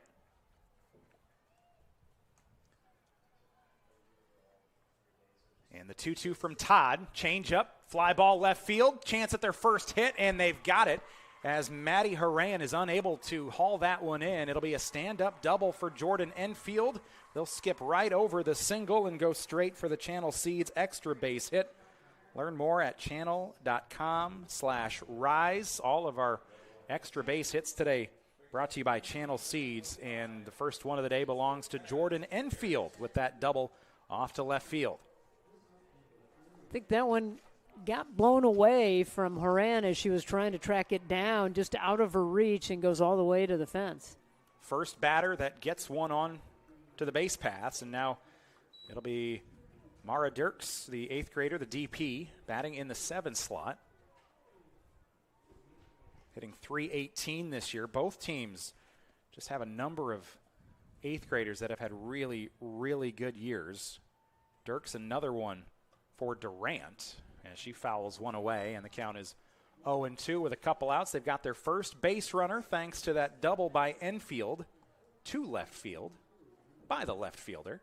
And the 2-2 from Todd. Change up, fly ball left field. Chance at their first hit, and they've got it as Maddie Horan is unable to haul that one in. It'll be a stand-up double for Jordan Enfield. They'll skip right over the single and go straight for the Channel Seeds extra base hit. Learn more at channel.com/rise. All of our extra base hits today brought to you by Channel Seeds. And the first one of the day belongs to Jordan Enfield with that double off to left field. I think that one got blown away from Horan as she was trying to track it down, just out of her reach, and goes all the way to the fence. First batter that gets one on to the base paths, and now it'll be Mara Dirks, the 8th grader, the DP, batting in the 7 slot. Hitting .318 this year. Both teams just have a number of 8th graders that have had really, really good years. Dirks another one for Durant as she fouls one away, and the count is 0-2 with a couple outs. They've got their first base runner thanks to that double by Enfield to left field by the left fielder.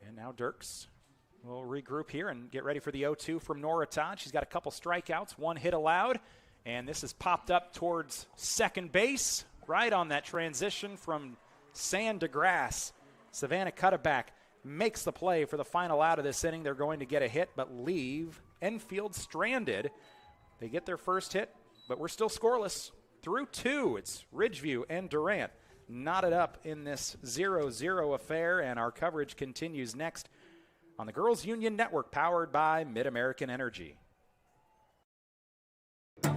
And now Dirks will regroup here and get ready for the 0-2 from Nora Todd. She's got a couple strikeouts, 1 hit allowed, and this is popped up towards second base, right on that transition from sand to grass. Savannah Cutterback makes the play for the final out of this inning. They're going to get a hit, but leave Enfield stranded. They get their first hit, but we're still scoreless. Through 2, it's Ridgeview and Durant knotted up in this 0-0 affair, and our coverage continues next on the Girls Union Network, powered by Mid-American Energy.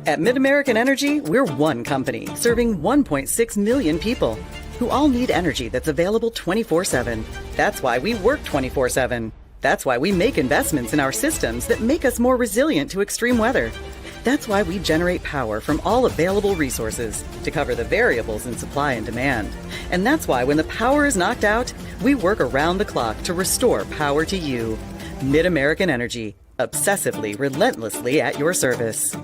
At Mid-American Energy, we're one company serving 1.6 million people who all need energy that's available 24/7. That's why we work 24/7. That's why we make investments in our systems that make us more resilient to extreme weather. That's why we generate power from all available resources to cover the variables in supply and demand. And that's why when the power is knocked out, we work around the clock to restore power to you. Mid-American Energy, obsessively, relentlessly at your service.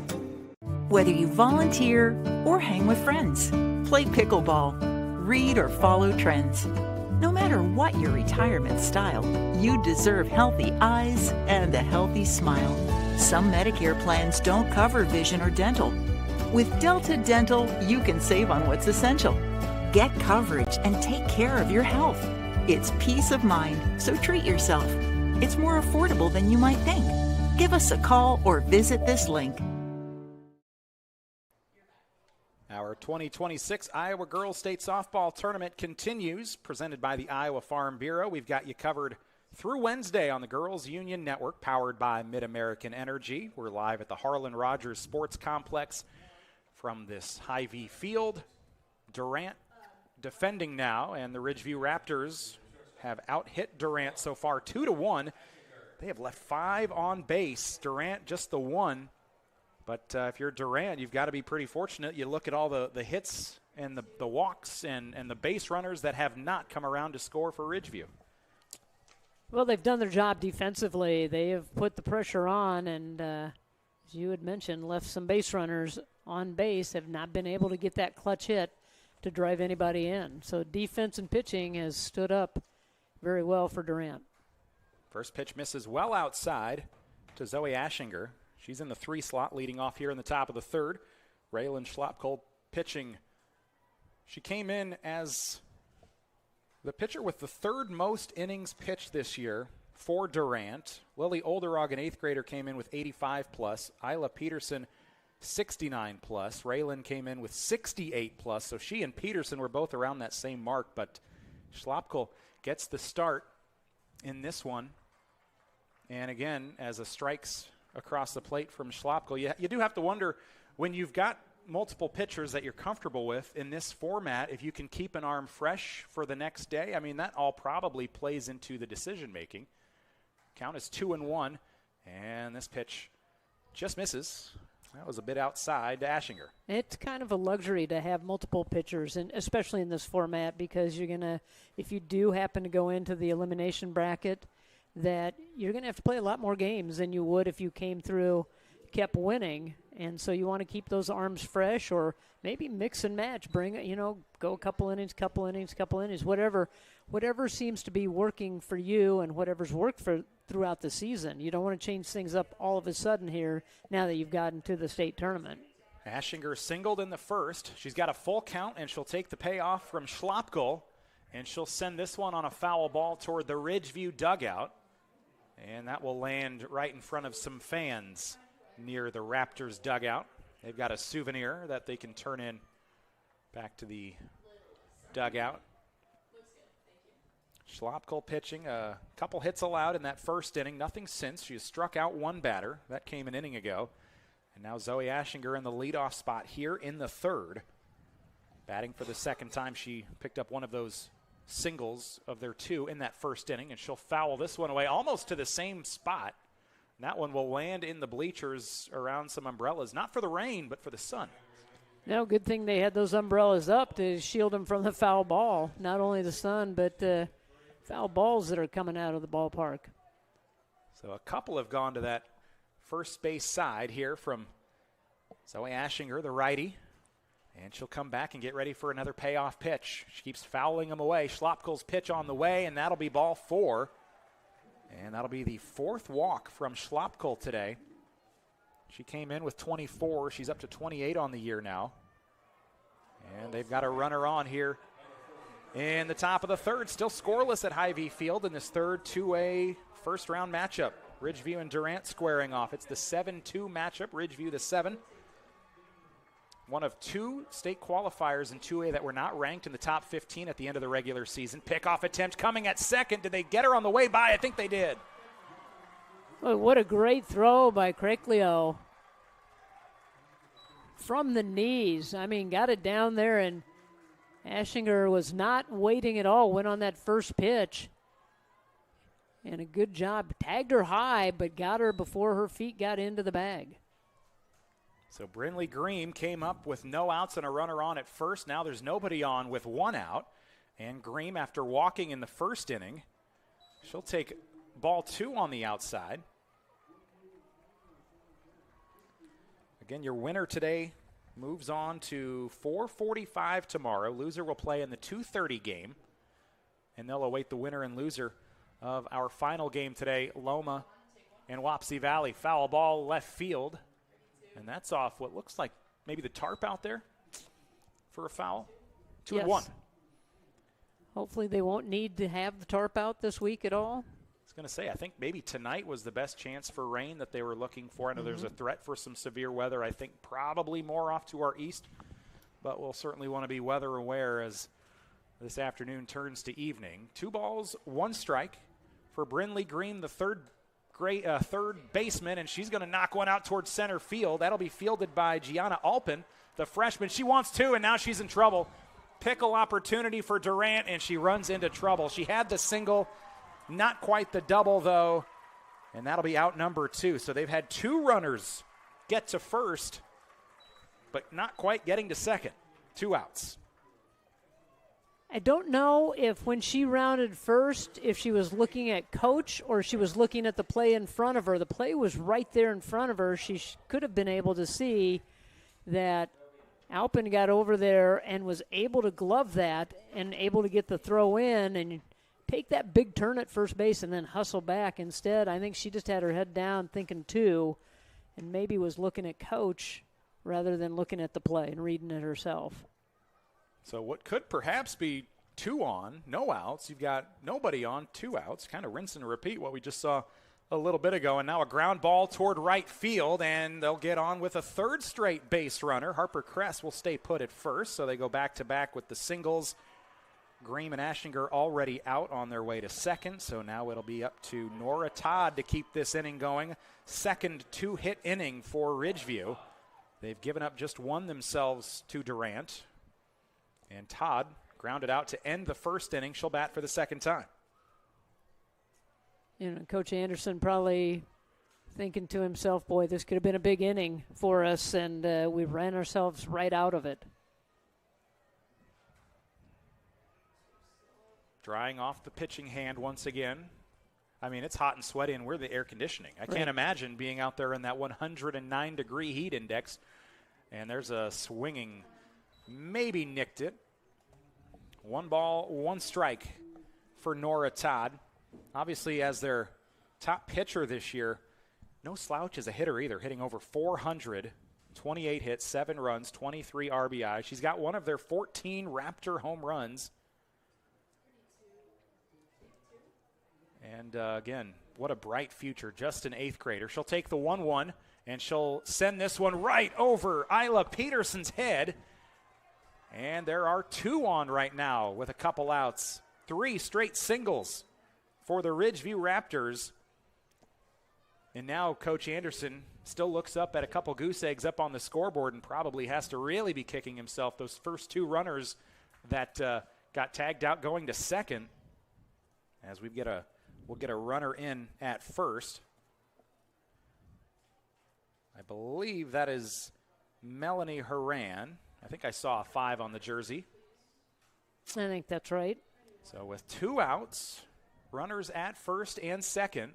Whether you volunteer or hang with friends, play pickleball, read or follow trends. No matter what your retirement style, you deserve healthy eyes and a healthy smile. Some Medicare plans don't cover vision or dental. With Delta Dental, you can save on what's essential. Get coverage and take care of your health. It's peace of mind, so treat yourself. It's more affordable than you might think. Give us a call or visit this link. Our 2026 Iowa Girls State Softball Tournament continues, presented by the Iowa Farm Bureau. We've got you covered through Wednesday on the Girls Union Network, powered by Mid-American Energy. We're live at the Harlan Rogers Sports Complex from this Hy-Vee field. Durant defending now, and the Ridgeview Raptors have out-hit Durant so far 2-1. They have left 5 on base. Durant just the 1. But if you're Durant, you've got to be pretty fortunate. You look at all the hits and the walks and the base runners that have not come around to score for Ridgeview. Well, they've done their job defensively. They have put the pressure on, and as you had mentioned, left some base runners on base, have not been able to get that clutch hit to drive anybody in. So defense and pitching has stood up very well for Durant. First pitch misses well outside to Zoe Aschinger. She's in the 3 slot, leading off here in the top of the 3rd. Raylan Schlopkohl pitching. She came in as the pitcher with the 3rd most innings pitched this year for Durant. Lily Olderog, an 8th grader, came in with 85+. Isla Peterson, 69+. Raylan came in with 68+. So she and Peterson were both around that same mark, but Schlopkohl gets the start in this one. And again, as a strikes across the plate from Schlopkohl, you do have to wonder, when you've got multiple pitchers that you're comfortable with in this format, if you can keep an arm fresh for the next day. I mean, that all probably plays into the decision-making. Count is 2-1, and this pitch just misses. That was a bit outside to Aschinger. It's kind of a luxury to have multiple pitchers, and especially in this format, because you're going to, if you do happen to go into the elimination bracket, that you're going to have to play a lot more games than you would if you came through, kept winning. And so you want to keep those arms fresh, or maybe mix and match, go a couple innings, whatever seems to be working for you and whatever's worked for throughout the season. You don't want to change things up all of a sudden here now that you've gotten to the state tournament. Aschinger singled in the 1st. She's got a full count, and she'll take the payoff from Schlopkohl, and she'll send this one on a foul ball toward the Ridgeview dugout. And that will land right in front of some fans near the Raptors dugout. They've got a souvenir that they can turn in back to the dugout. Schlopkohl pitching, a couple hits allowed in that 1st inning, nothing since. She has struck out 1 batter. That came an inning ago. And now Zoe Aschinger in the leadoff spot here in the 3rd. Batting for the 2nd time. She picked up one of those singles of their 2 in that 1st inning, and she'll foul this one away almost to the same spot. And that one will land in the bleachers around some umbrellas, not for the rain, but for the sun. No, good thing they had those umbrellas up to shield them from the foul ball. Not only the sun, but foul balls that are coming out of the ballpark. So a couple have gone to that first base side here from Zoe Aschinger, the righty. And she'll come back and get ready for another payoff pitch. She keeps fouling them away. Schlopkohl's pitch on the way, and that'll be ball 4. And that'll be the 4th walk from Schlopkohl today. She came in with 24. She's up to 28 on the year now. And they've got a runner on here in the top of the 3rd. Still scoreless at Hy-Vee Field in this 3rd 2A first-round matchup. Ridgeview and Durant squaring off. It's the 7-2 matchup. Ridgeview the 7. One of 2 state qualifiers in 2A that were not ranked in the top 15 at the end of the regular season. Pickoff attempt coming at second. Did they get her on the way by? I think they did. Well, what a great throw by Craiclio. From the knees. I mean, got it down there, and Aschinger was not waiting at all. Went on that first pitch. And a good job. Tagged her high, but got her before her feet got into the bag. So Brinley Green came up with no outs and a runner on at first. Now there's nobody on with one out. And Green, after walking in the first inning, she'll take ball 2 on the outside. Again, your winner today moves on to 4:45 tomorrow. Loser will play in the 2:30 game. And they'll await the winner and loser of our final game today, Loma and Wapsie Valley. Foul ball left field. And that's off what looks like maybe the tarp out there for a foul. 2-1. Hopefully they won't need to have the tarp out this week at all. I was going to say, I think maybe tonight was the best chance for rain that they were looking for. I know there's a threat for some severe weather. I think probably more off to our east. But we'll certainly want to be weather aware as this afternoon turns to evening. 2 balls, 1 strike for Brinley Green, the third baseman, and she's going to knock one out towards center field. That'll be fielded by Gianna Alpin, the freshman. She wants 2, and now she's in trouble. Pickle opportunity for Durant, and she runs into trouble. She had the single, not quite the double, though, and that'll be out number 2. So they've had 2 runners get to first, but not quite getting to second. 2 outs. I don't know if when she rounded first, if she was looking at coach or she was looking at the play in front of her. The play was right there in front of her. She could have been able to see that Alpin got over there and was able to glove that and able to get the throw in and take that big turn at first base and then hustle back. Instead, I think she just had her head down thinking 2 and maybe was looking at coach rather than looking at the play and reading it herself. So what could perhaps be 2 on, no outs. You've got nobody on, 2 outs. Kind of rinse and repeat what we just saw a little bit ago. And now a ground ball toward right field, and they'll get on with a 3rd straight base runner. Harper Kress will stay put at first, so they go back-to-back with the singles. Green and Ashinger already out on their way to second, so now it'll be up to Nora Todd to keep this inning going. Second 2-hit inning for Ridgeview. They've given up just 1 themselves to Durant. And Todd grounded out to end the first inning. She'll bat for the second time. Coach Anderson probably thinking to himself, boy, this could have been a big inning for us, and we ran ourselves right out of it. Drying off the pitching hand once again. I mean, it's hot and sweaty, and we're the air conditioning. I can't imagine being out there in that 109-degree heat index. And there's a swinging, maybe nicked it. 1 ball, 1 strike for Nora Todd. Obviously, as their top pitcher this year, no slouch as a hitter either, hitting over 400, 28 hits, 7 runs, 23 RBI. She's got one of their 14 Raptor home runs. And again, what a bright future, just an 8th grader. She'll take the 1-1, and she'll send this one right over Isla Peterson's head. And there are 2 on right now with a couple outs. 3 straight singles for the Ridgeview Raptors. And now Coach Anderson still looks up at a couple goose eggs up on the scoreboard and probably has to really be kicking himself. Those first 2 runners that got tagged out going to second, as we'll get a runner in at first. I believe that is Melanie Horan. I think I saw a 5 on the jersey. I think that's right. So with 2 outs, runners at first and second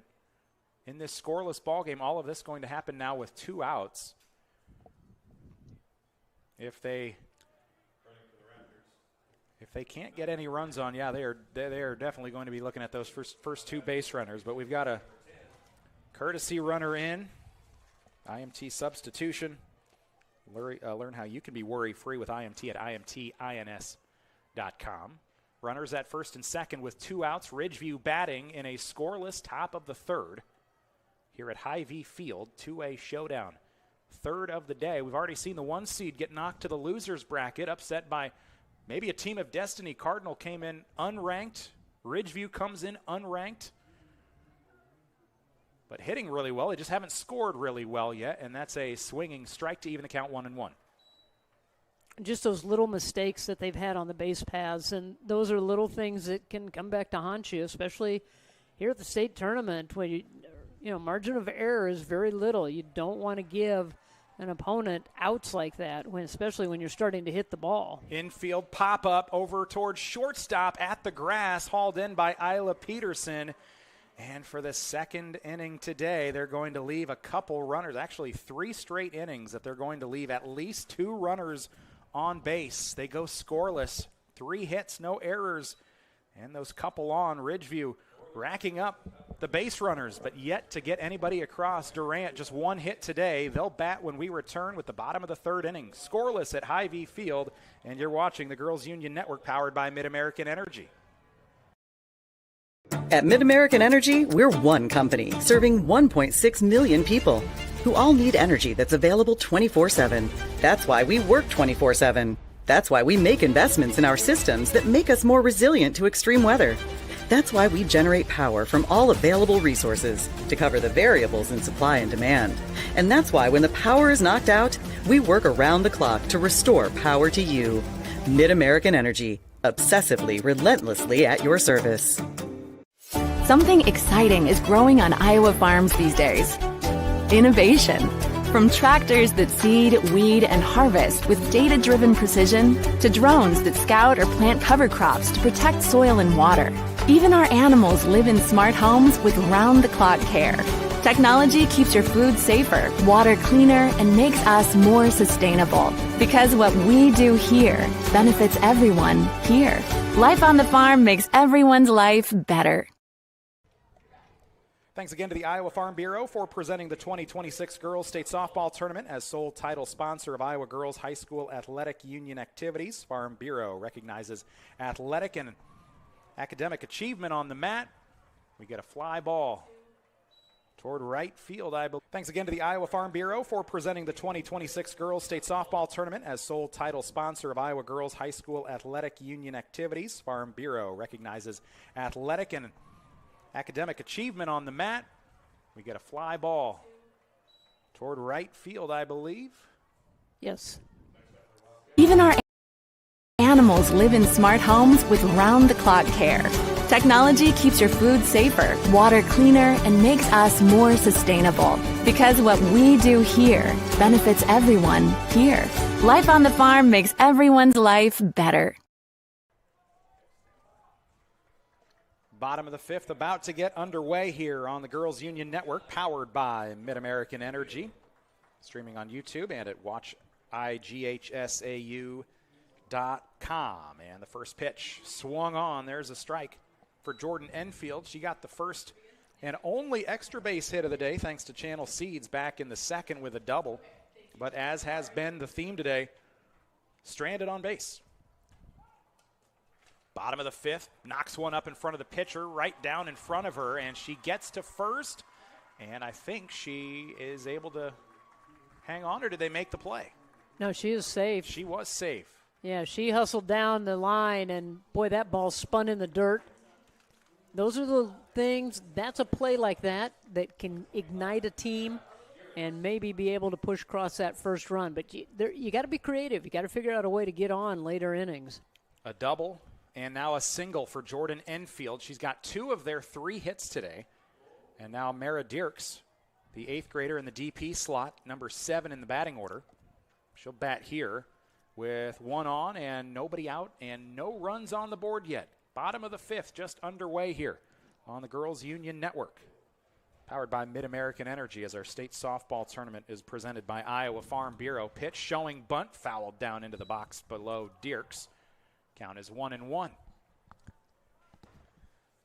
in this scoreless ball game, all of this going to happen now with 2 outs. If they can't get any runs on, yeah, they are definitely going to be looking at those first 2 base runners. But we've got a courtesy runner in, IMT substitution. Learn how you can be worry-free with IMT at imtins.com. Runners at first and second with 2 outs. Ridgeview batting in a scoreless top of the 3rd here at Hy-Vee Field. 2A showdown. 3rd of the day. We've already seen the 1 seed get knocked to the losers bracket, upset by maybe a team of destiny. Cardinal came in unranked. Ridgeview comes in unranked. But hitting really well. They just haven't scored really well yet, and that's a swinging strike to even the count 1-1. Just those little mistakes that they've had on the base paths, and those are little things that can come back to haunt you, especially here at the state tournament when you know margin of error is very little. You don't want to give an opponent outs like that, especially when you're starting to hit the ball. Infield pop-up over towards shortstop at the grass, hauled in by Isla Peterson. And for the second inning today, they're going to leave a couple runners, actually 3 straight innings that they're going to leave at least 2 runners on base. They go scoreless, 3 hits, no errors, and those couple on. Ridgeview racking up the base runners, but yet to get anybody across. Durant just 1 hit today. They'll bat when we return with the bottom of the 3rd inning. Scoreless at Hy-Vee Field, and you're watching the Girls Union Network powered by Mid-American Energy. At Mid-American Energy, we're one company serving 1.6 million people who all need energy that's available 24/7. That's why we work 24/7. That's why we make investments in our systems that make us more resilient to extreme weather. That's why we generate power from all available resources to cover the variables in supply and demand. And that's why when the power is knocked out, we work around the clock to restore power to you. Mid-American Energy, obsessively, relentlessly at your service. Something exciting is growing on Iowa farms these days. Innovation. From tractors that seed, weed, and harvest with data-driven precision to drones that scout or plant cover crops to protect soil and water. Even our animals live in smart homes with round-the-clock care. Technology keeps your food safer, water cleaner, and makes us more sustainable. Because what we do here benefits everyone here. Life on the farm makes everyone's life better. Thanks again to the Iowa Farm Bureau for presenting the 2026 Girls State Softball Tournament as sole title sponsor of Iowa Girls High School Athletic Union activities. Farm Bureau recognizes athletic and academic achievement on the mat. We get a fly ball toward right field, I believe. Thanks again to the Iowa Farm Bureau for presenting the 2026 Girls State Softball Tournament as sole title sponsor of Iowa Girls High School Athletic Union activities. Farm Bureau recognizes athletic and academic achievement on the mat. We get a fly ball toward right field, I believe. Yes. Even our animals live in smart homes with round-the-clock care. Technology keeps your food safer, water cleaner, and makes us more sustainable. Because what we do here benefits everyone here. Life on the farm makes everyone's life better. Bottom of the 5th about to get underway here on the Girls Union Network, powered by Mid-American Energy. Streaming on YouTube and at IGHSAU.com. And the first pitch swung on. There's a strike for Jordan Enfield. She got the first and only extra base hit of the day, thanks to Channel Seeds back in the 2nd with a double. But as has been the theme today, stranded on base. Bottom of the 5th, knocks one up in front of the pitcher, right down in front of her, and she gets to first, and I think she is able to hang on, or did they make the play? No, she is safe. She was safe. Yeah, she hustled down the line, and boy, that ball spun in the dirt. Those are the things, that's a play like that can ignite a team and maybe be able to push across that first run. But you got to be creative. You got to figure out a way to get on later innings. A double. And now a single for Jordan Enfield. She's got 2 of their 3 hits today. And now Mara Dirks, the 8th grader in the DP slot, number 7 in the batting order. She'll bat here with 1 on and nobody out and no runs on the board yet. Bottom of the 5th, just underway here on the Girls Union Network. Powered by Mid-American Energy as our state softball tournament is presented by Iowa Farm Bureau. Pitch showing bunt, fouled down into the box below Dirks. Count is 1-1.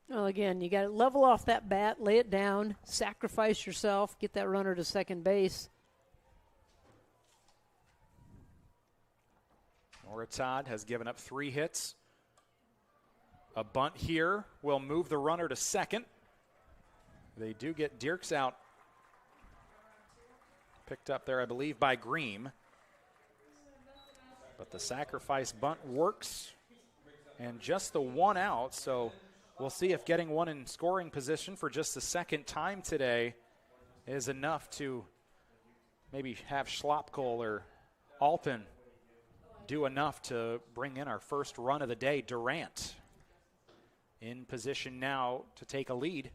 Well, again, you got to level off that bat, lay it down, sacrifice yourself, get that runner to second base. Nora Todd has given up 3 hits. A bunt here will move the runner to second. They do get Dirks out. Picked up there, I believe, by Green. But the sacrifice bunt works. And just the 1 out, so we'll see if getting one in scoring position for just the 2nd time today is enough to maybe have Schlopkel or Alpin do enough to bring in our first run of the day. Durant in position now to take a lead.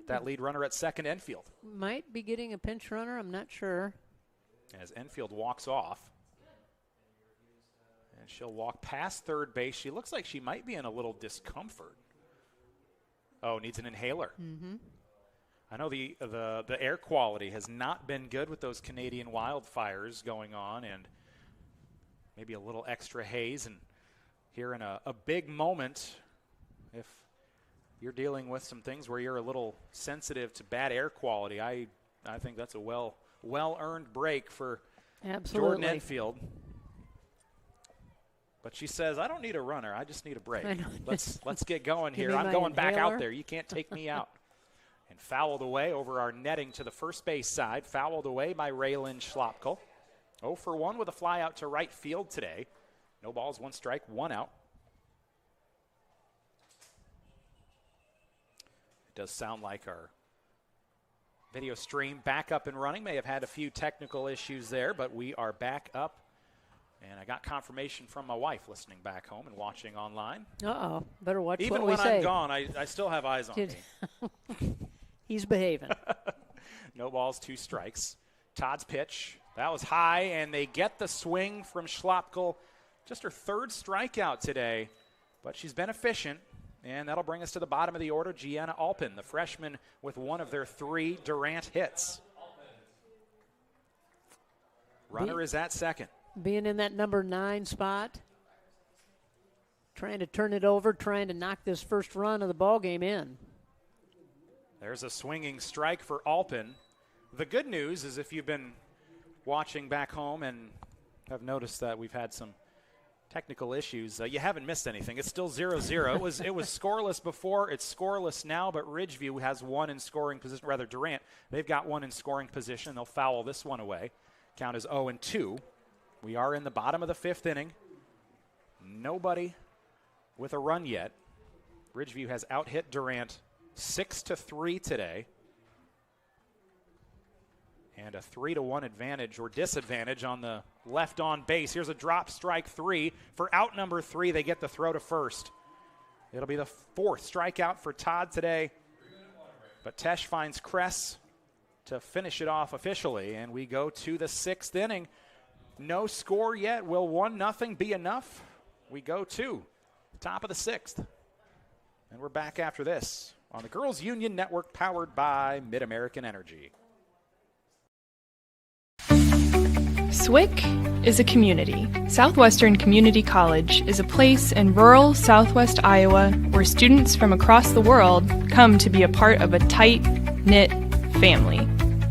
That lead runner at second, Enfield. Might be getting a pinch runner, I'm not sure. as Enfield walks off. And she'll walk past third base. She looks like she might be in a little discomfort. Oh, needs an inhaler. I know the air quality has not been good with those Canadian wildfires going on, and maybe a little extra haze. And here in a big moment, if you're dealing with some things where you're a little sensitive to bad air quality, I think that's a well-earned break for Jordan Enfield. But she says, I don't need a runner. I just need a break. Let's get going here. I'm going back out there. You can't take me out. And fouled away over our netting to the first base side. Fouled away by Raylan Schlopkel. 0 for 1 with a fly out to right field today. No balls, 1 strike, 1 out. It does sound like our video stream back up and running. May have had a few technical issues there, but we are back up. And I got confirmation from my wife listening back home and watching online. Uh-oh. Better watch Even what we say. when I'm gone, I still have eyes on me. He's behaving. No balls, 2 strikes. Todd's pitch. That was high, and they get the swing from Schlopkel. Just her 3rd strikeout today, but she's been efficient. And that'll bring us to the bottom of the order. Gianna Alpin, the freshman, with 1 of their 3 Durant hits. Runner is at second. Being in that number 9 spot, trying to turn it over, trying to knock this first run of the ball game in. There's a swinging strike for Alpin. The good news is if you've been watching back home and have noticed that we've had some technical issues, you haven't missed anything. It's still 0-0. It was scoreless before. It's scoreless now, but Ridgeview has 1 in scoring position. Rather, Durant, they've got 1 in scoring position. They'll foul this one away. Count is 0-2. We are in the bottom of the 5th inning. Nobody with a run yet. Ridgeview has out-hit Durant 6-3 today. And a 3-1 advantage or disadvantage on the left on base. Here's a drop, strike 3. For out number 3, they get the throw to first. It'll be the 4th strikeout for Todd today. But Tesh finds Kress to finish it off officially. And we go to the 6th inning. No score yet. Will 1-0 be enough? We go to the top of the 6th. And we're back after this on the Girls Union Network, powered by Mid-American Energy. SWIC is a community. Southwestern Community College is a place in rural southwest Iowa where students from across the world come to be a part of a tight-knit family,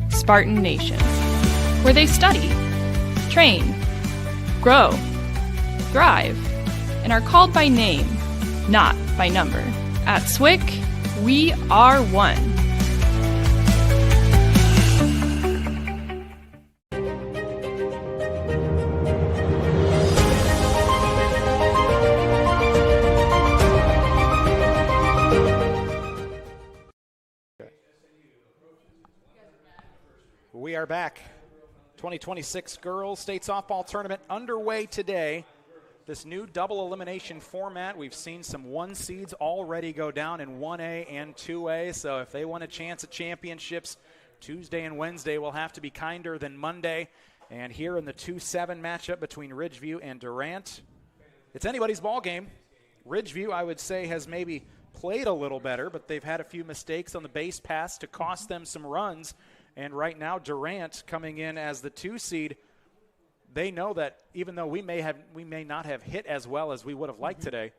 Spartan Nation, where they study, train, grow, thrive, and are called by name, not by number. At SWIC, we are one. We are back. 2026 Girls State Softball Tournament underway today. This new double elimination format, we've seen some 1 seeds already go down in 1A and 2A, so if they want a chance at championships, Tuesday and Wednesday will have to be kinder than Monday. And here in the 2-7 matchup between Ridgeview and Durant, it's anybody's ball game. Ridgeview, I would say, has maybe played a little better, but they've had a few mistakes on the base pass to cost them some runs. And right now, Durant coming in as the 2 seed, they know that even though we may not have hit as well as we would have liked today,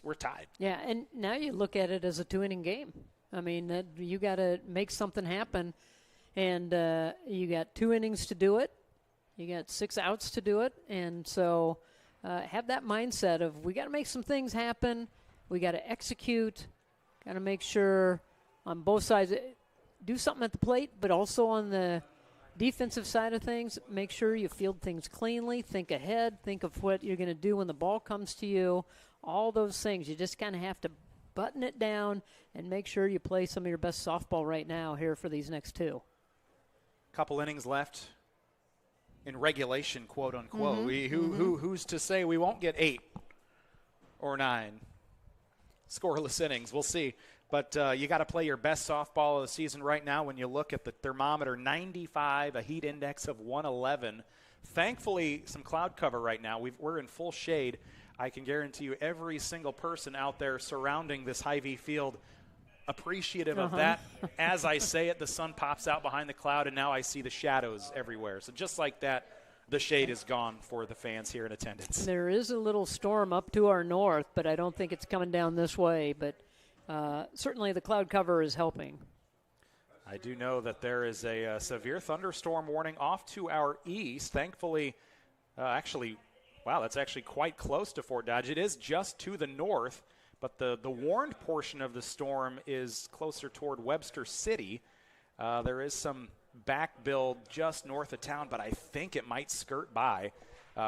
we're tied. Yeah, and now you look at it as a 2-inning game. I mean, you got to make something happen, and you got 2 innings to do it. You got 6 outs to do it, and so have that mindset of we got to make some things happen. We got to execute. Got to make sure on both sides. Do something at the plate, but also on the defensive side of things, make sure you field things cleanly, think ahead, think of what you're going to do when the ball comes to you, all those things. You just kind of have to button it down and make sure you play some of your best softball right now here for these next 2. Couple innings left in regulation, quote unquote. Who's to say we won't get 8 or 9 scoreless innings? We'll see. But you got to play your best softball of the season right now. When you look at the thermometer, 95, a heat index of 111. Thankfully, some cloud cover right now. We're in full shade. I can guarantee you every single person out there surrounding this Hy-Vee field appreciative of that. As I say it, the sun pops out behind the cloud, and now I see the shadows everywhere. So just like that, the shade is gone for the fans here in attendance. There is a little storm up to our north, but I don't think it's coming down this way. But certainly the cloud cover is helping. I do know that there is a severe thunderstorm warning off to our east. Thankfully, that's actually quite close to Fort Dodge. It is just to the north, but the warned portion of the storm is closer toward Webster City. There is some back build just north of town, but I think it might skirt by.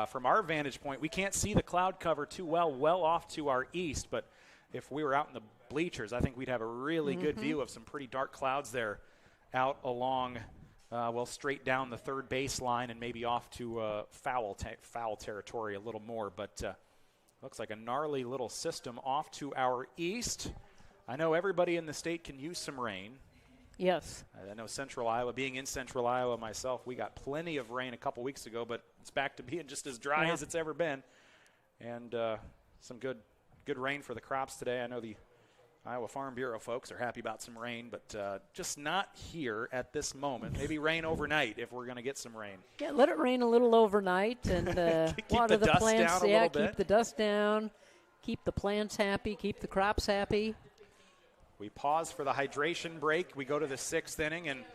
From our vantage point, we can't see the cloud cover too well off to our east, but if we were out in the bleachers, I think we'd have a really good view of some pretty dark clouds there out along, straight down the third base line and maybe off to foul territory a little more. But looks like a gnarly little system off to our east. I know everybody in the state can use some rain. Yes. I know Central Iowa, being in Central Iowa myself, we got plenty of rain a couple weeks ago, but it's back to being just as dry as it's ever been. And some good rain for the crops today. I know the Iowa Farm Bureau folks are happy about some rain, but just not here at this moment. Maybe rain overnight if we're going to get some rain. Yeah, let it rain a little overnight and water the plants. Keep the dust down, keep the plants happy, keep the crops happy. We pause for the hydration break. We go to the sixth inning, and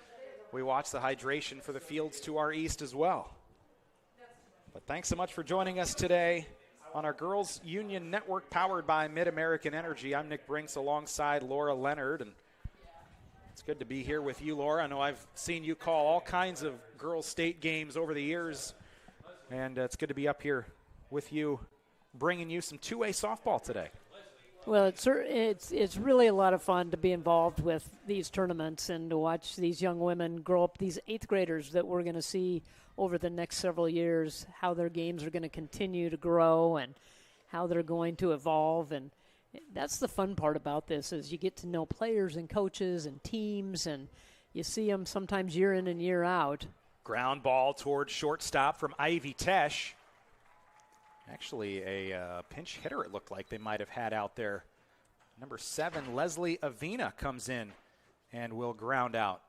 we watch the hydration for the fields to our east as well. But thanks so much for joining us today on our Girls Union Network powered by Mid-American Energy. I'm Nick Brinks alongside Laura Leonard, and it's good to be here with you, Laura. I know I've seen you call all kinds of girls state games over the years, and it's good to be up here with you, bringing you some 2A softball today. Well, it's really a lot of fun to be involved with these tournaments and to watch these young women grow up, these eighth graders that we're going to see over the next several years, how their games are going to continue to grow and how they're going to evolve. And that's the fun part about this is you get to know players and coaches and teams, and you see them sometimes year in and year out. Ground ball towards shortstop from Ivy Tesh. Actually, a pinch hitter it looked like they might have had out there. Number 7, Leslie Avina comes in and will ground out.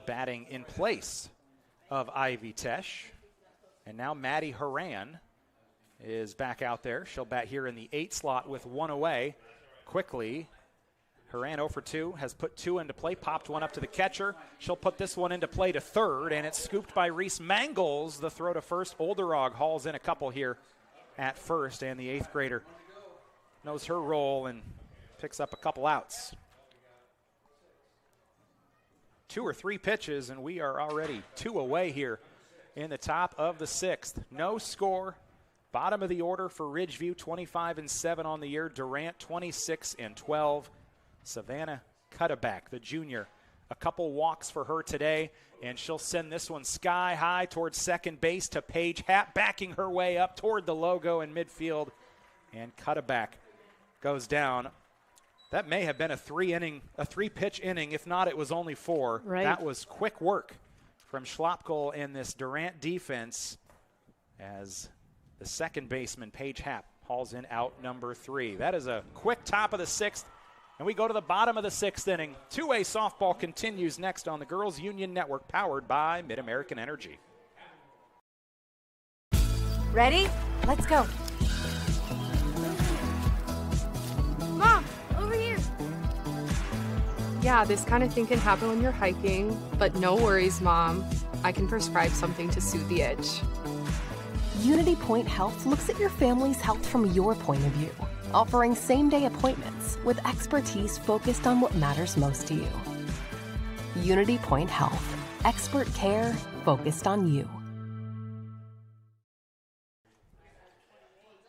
Batting in place of Ivy Tesh. And now Maddie Haran is back out there. She'll bat here in the 8 slot with 1 away. Quickly, Haran 0 for 2, has put 2 into play, popped 1 up to the catcher. She'll put this one into play to third, and it's scooped by Reese Mangles. The throw to first. Olderog hauls in a couple here at first, and the 8th grader knows her role and picks up a couple outs. 2 or 3 pitches, and we are already 2 away here in the top of the 6th. No score. Bottom of the order for Ridgeview, 25-7 on the year. Durant, 26-12. Savannah Cutterback, the junior, a couple walks for her today, and she'll send this one sky high towards second base to Paige Happ, backing her way up toward the logo in midfield, and Cutterback goes down. That may have been a 3-pitch inning. If not, it was only 4. Right. That was quick work from Schlopkel in this Durant defense as the second baseman, Paige Happ, hauls in out number 3. That is a quick top of the 6th. And we go to the bottom of the 6th inning. 2A softball continues next on the Girls Union Network, powered by Mid-American Energy. Ready? Let's go. Mom, over here. Yeah, this kind of thing can happen when you're hiking, but no worries, Mom. I can prescribe something to soothe the itch. Unity Point Health looks at your family's health from your point of view, offering same-day appointments with expertise focused on what matters most to you. Unity Point Health. Expert care focused on you.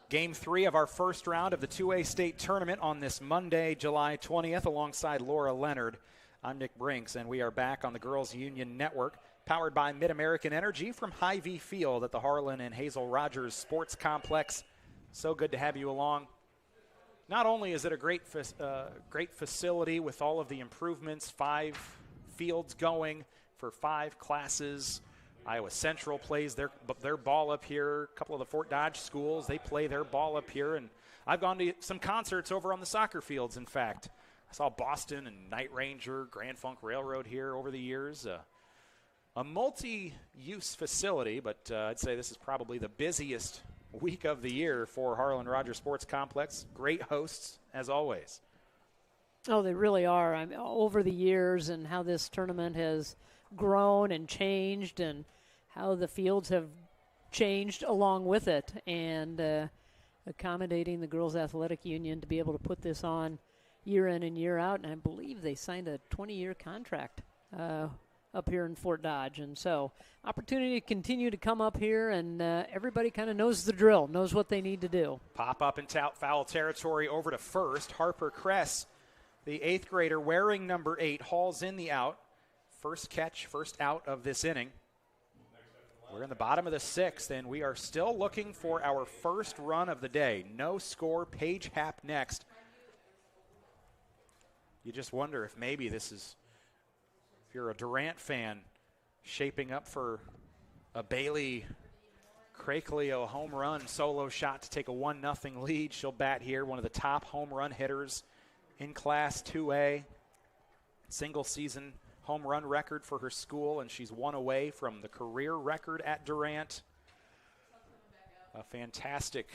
Game 3 of our first round of the 2A state tournament on this Monday, July 20th, alongside Laura Leonard. I'm Nick Brinks, and we are back on the Girls Union Network, powered by Mid-American Energy from Hy-Vee Field at the Harlan and Hazel Rogers Sports Complex. So good to have you along. not only is it a great facility with all of the improvements, 5 fields going for 5 classes. Iowa Central plays their ball up here. A couple of the Fort Dodge schools, they play their ball up here. And I've gone to some concerts over on the soccer fields, in fact. I saw Boston and Night Ranger, Grand Funk Railroad here over the years. A multi-use facility, but I'd say this is probably the busiest week of the year for Harlan Rogers Sports Complex. Great hosts, as always. Oh, they really are. I mean, over the years and how this tournament has grown and changed and how the fields have changed along with it, and accommodating the Girls Athletic Union to be able to put this on year in and year out. And I believe they signed a 20-year contract up here in Fort Dodge. And so opportunity to continue to come up here, and everybody kind of knows the drill, knows what they need to do. Pop up in foul territory over to first. Harper Kress, the 8th grader wearing number 8, hauls in the out. First catch, first out of this inning. We're in the bottom of the 6th, and we are still looking for our first run of the day. No score, Paige Happ next. You just wonder if maybe this is, if you're a Durant fan, shaping up for a Bailey Crakelio home run solo shot to take a 1-0 lead. She'll bat here, one of the top home run hitters in Class 2A. Single season home run record for her school, and she's 1 away from the career record at Durant. A fantastic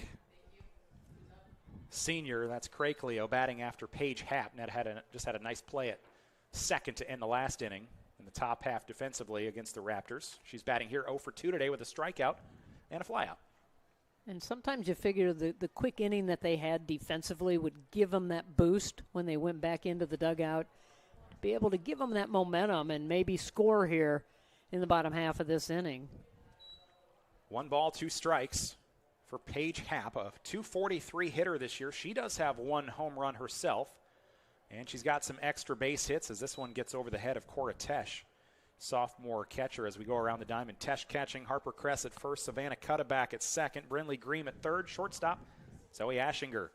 senior, that's Crakelio, batting after Paige Happ. Ned just had a nice play at second to end the last inning in the top half defensively against the Raptors. She's batting here 0 for 2 today with a strikeout and a flyout. And sometimes you figure the quick inning that they had defensively would give them that boost when they went back into the dugout, to be able to give them that momentum and maybe score here in the bottom half of this inning. 1 ball, 2 strikes for Paige Happ, a .243 hitter this year. She does have 1 home run herself, and she's got some extra base hits as this one gets over the head of Cora Tesh, sophomore catcher, as we go around the diamond. Tesh catching, Harper Kress at first, Savannah Cuttaback at second, Brinley Green at third, shortstop Zoe Aschinger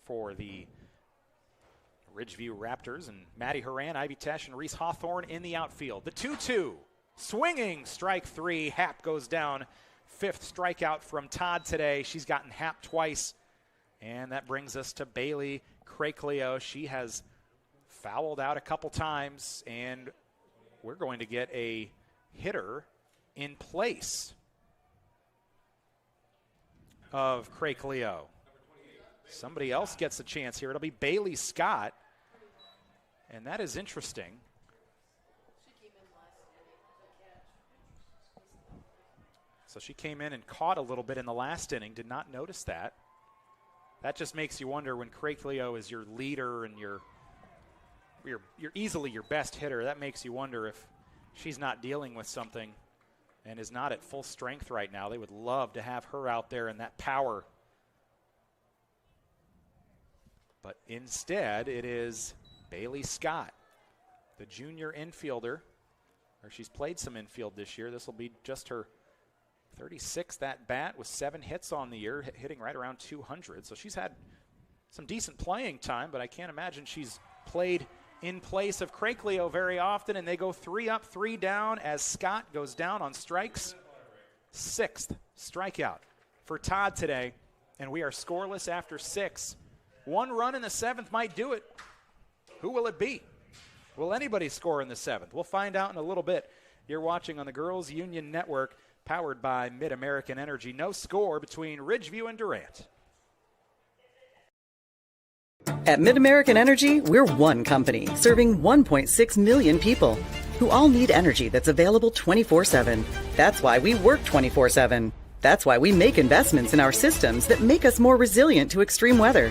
for the Ridgeview Raptors, and Maddie Horan, Ivy Tesh, and Reese Hawthorne in the outfield. The 2-2, swinging, strike 3, Happ goes down. 5th strikeout from Todd today. She's gotten Happ twice, and that brings us to Bailey Crakelio. She has fouled out a couple times, and we're going to get a hitter in place of Crakelio. Somebody else gets a chance here. It'll be Bailey Scott, and that is interesting. So she came in and caught a little bit in the last inning. Did not notice that. That just makes you wonder, when Crakelio is your leader and you're easily your best hitter, that makes you wonder if she's not dealing with something and is not at full strength right now. They would love to have her out there and that power. But instead, it is Bailey Scott, the junior infielder. Or she's played some infield this year. This will be just her 36th at bat with 7 hits on the year, hitting right around 200. So she's had some decent playing time, but I can't imagine she's played in place of Crakelio very often, and they go 3 up, 3 down as Scott goes down on strikes. 6th strikeout for Todd today, and we are scoreless after 6. 1 run in the 7th might do it. Who will it be? Will anybody score in the 7th? We'll find out in a little bit. You're watching on the Girls Union Network, powered by Mid-American Energy. No score between Ridgeview and Durant. At Mid-American Energy, we're one company serving 1.6 million people who all need energy that's available 24/7. That's why we work 24/7. That's why we make investments in our systems that make us more resilient to extreme weather.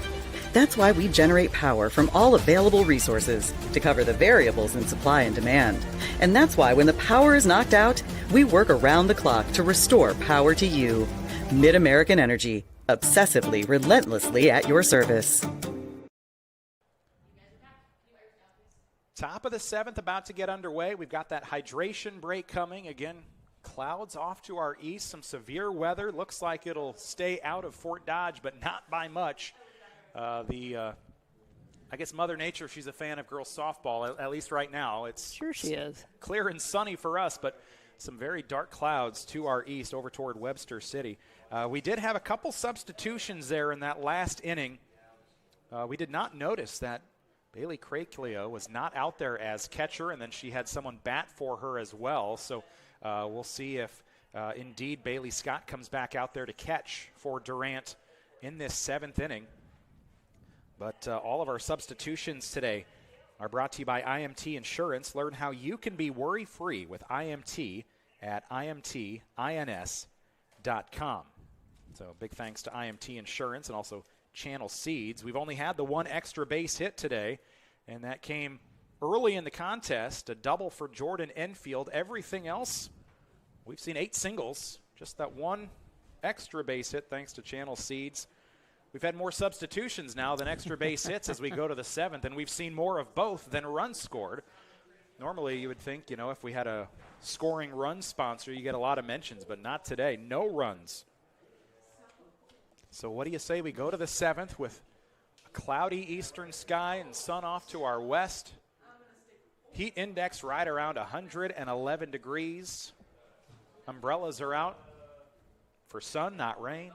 That's why we generate power from all available resources to cover the variables in supply and demand. And that's why when the power is knocked out, we work around the clock to restore power to you. Mid-American Energy, obsessively, relentlessly at your service. Top of the 7th about to get underway. We've got that hydration break coming. Again, clouds off to our east, some severe weather. Looks like it'll stay out of Fort Dodge, but not by much. I guess Mother Nature, she's a fan of girls softball, at least right now. It's sure she is. Clear and sunny for us, but some very dark clouds to our east over toward Webster City. We did have a couple substitutions there in that last inning. We did not notice that Bailey Crakleo was not out there as catcher, and then she had someone bat for her as well. So we'll see if indeed Bailey Scott comes back out there to catch for Durant in this 7th inning. But all of our substitutions today are brought to you by IMT Insurance. Learn how you can be worry-free with IMT at imtins.com. So big thanks to IMT Insurance and also Channel Seeds. We've only had the one extra base hit today, and that came early in the contest, a double for Jordan Enfield. Everything else, we've seen 8 singles, just that one extra base hit thanks to Channel Seeds. We've had more substitutions now than extra base hits as we go to the 7th, and we've seen more of both than runs scored. Normally you would think, if we had a scoring run sponsor, you get a lot of mentions, but not today. No runs. So what do you say we go to the 7th with a cloudy eastern sky and sun off to our west? Heat index right around 111 degrees. Umbrellas are out for sun, not rain.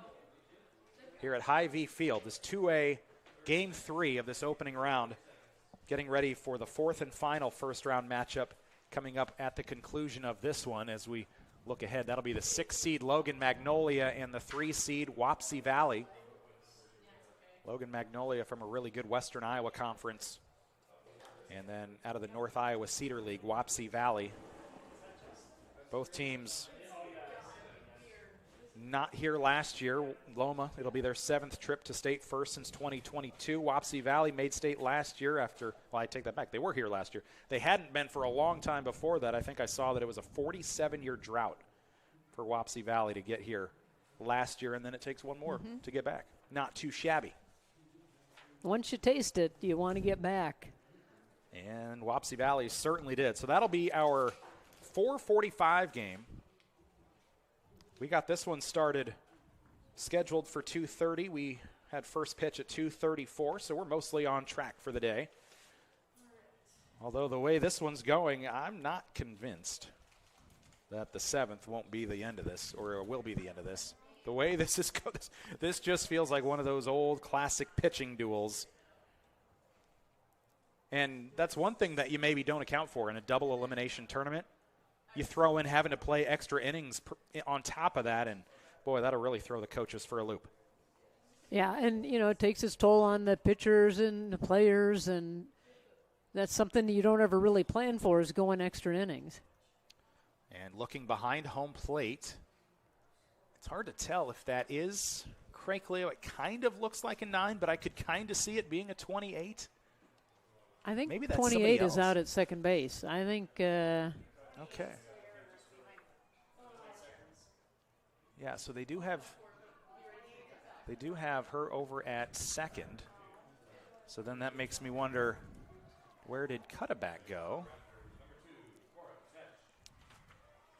Here at Hy-Vee Field, this 2A Game 3 of this opening round, getting ready for the 4th and final first-round matchup coming up at the conclusion of this one as we look ahead. That'll be the 6-seed Logan Magnolia and the 3-seed Wapsie Valley. Logan Magnolia from a really good Western Iowa conference. And then out of the North Iowa Cedar League, Wapsie Valley. Both teams not here last year. Loma, it'll be their 7th trip to state first since 2022. Wapsie Valley made state last year after, well, I take that back. They were here last year. They hadn't been for a long time before that. I think I saw that it was a 47-year drought for Wapsie Valley to get here last year, and then it takes one more to get back. Not too shabby. Once you taste it, you want to get back. And Wapsie Valley certainly did. So that'll be our 4:45 game. We got this one started scheduled for 2:30. We had first pitch at 2:34, so we're mostly on track for the day. Although the way this one's going, I'm not convinced that the 7th won't be the end of this, or will be the end of this. The way this is going, this just feels like one of those old classic pitching duels. And that's one thing that you maybe don't account for in a double elimination tournament. You throw in having to play extra innings on top of that, and, boy, that'll really throw the coaches for a loop. Yeah, and, it takes its toll on the pitchers and the players, and that's something that you don't ever really plan for is going extra innings. And looking behind home plate, it's hard to tell if that is Crakleo. It kind of looks like a 9, but I could kind of see it being a 28. I think maybe that's 28 is out at second base. I think okay. Yeah, so they do have her over at second. So then that makes me wonder, where did Cutaback go?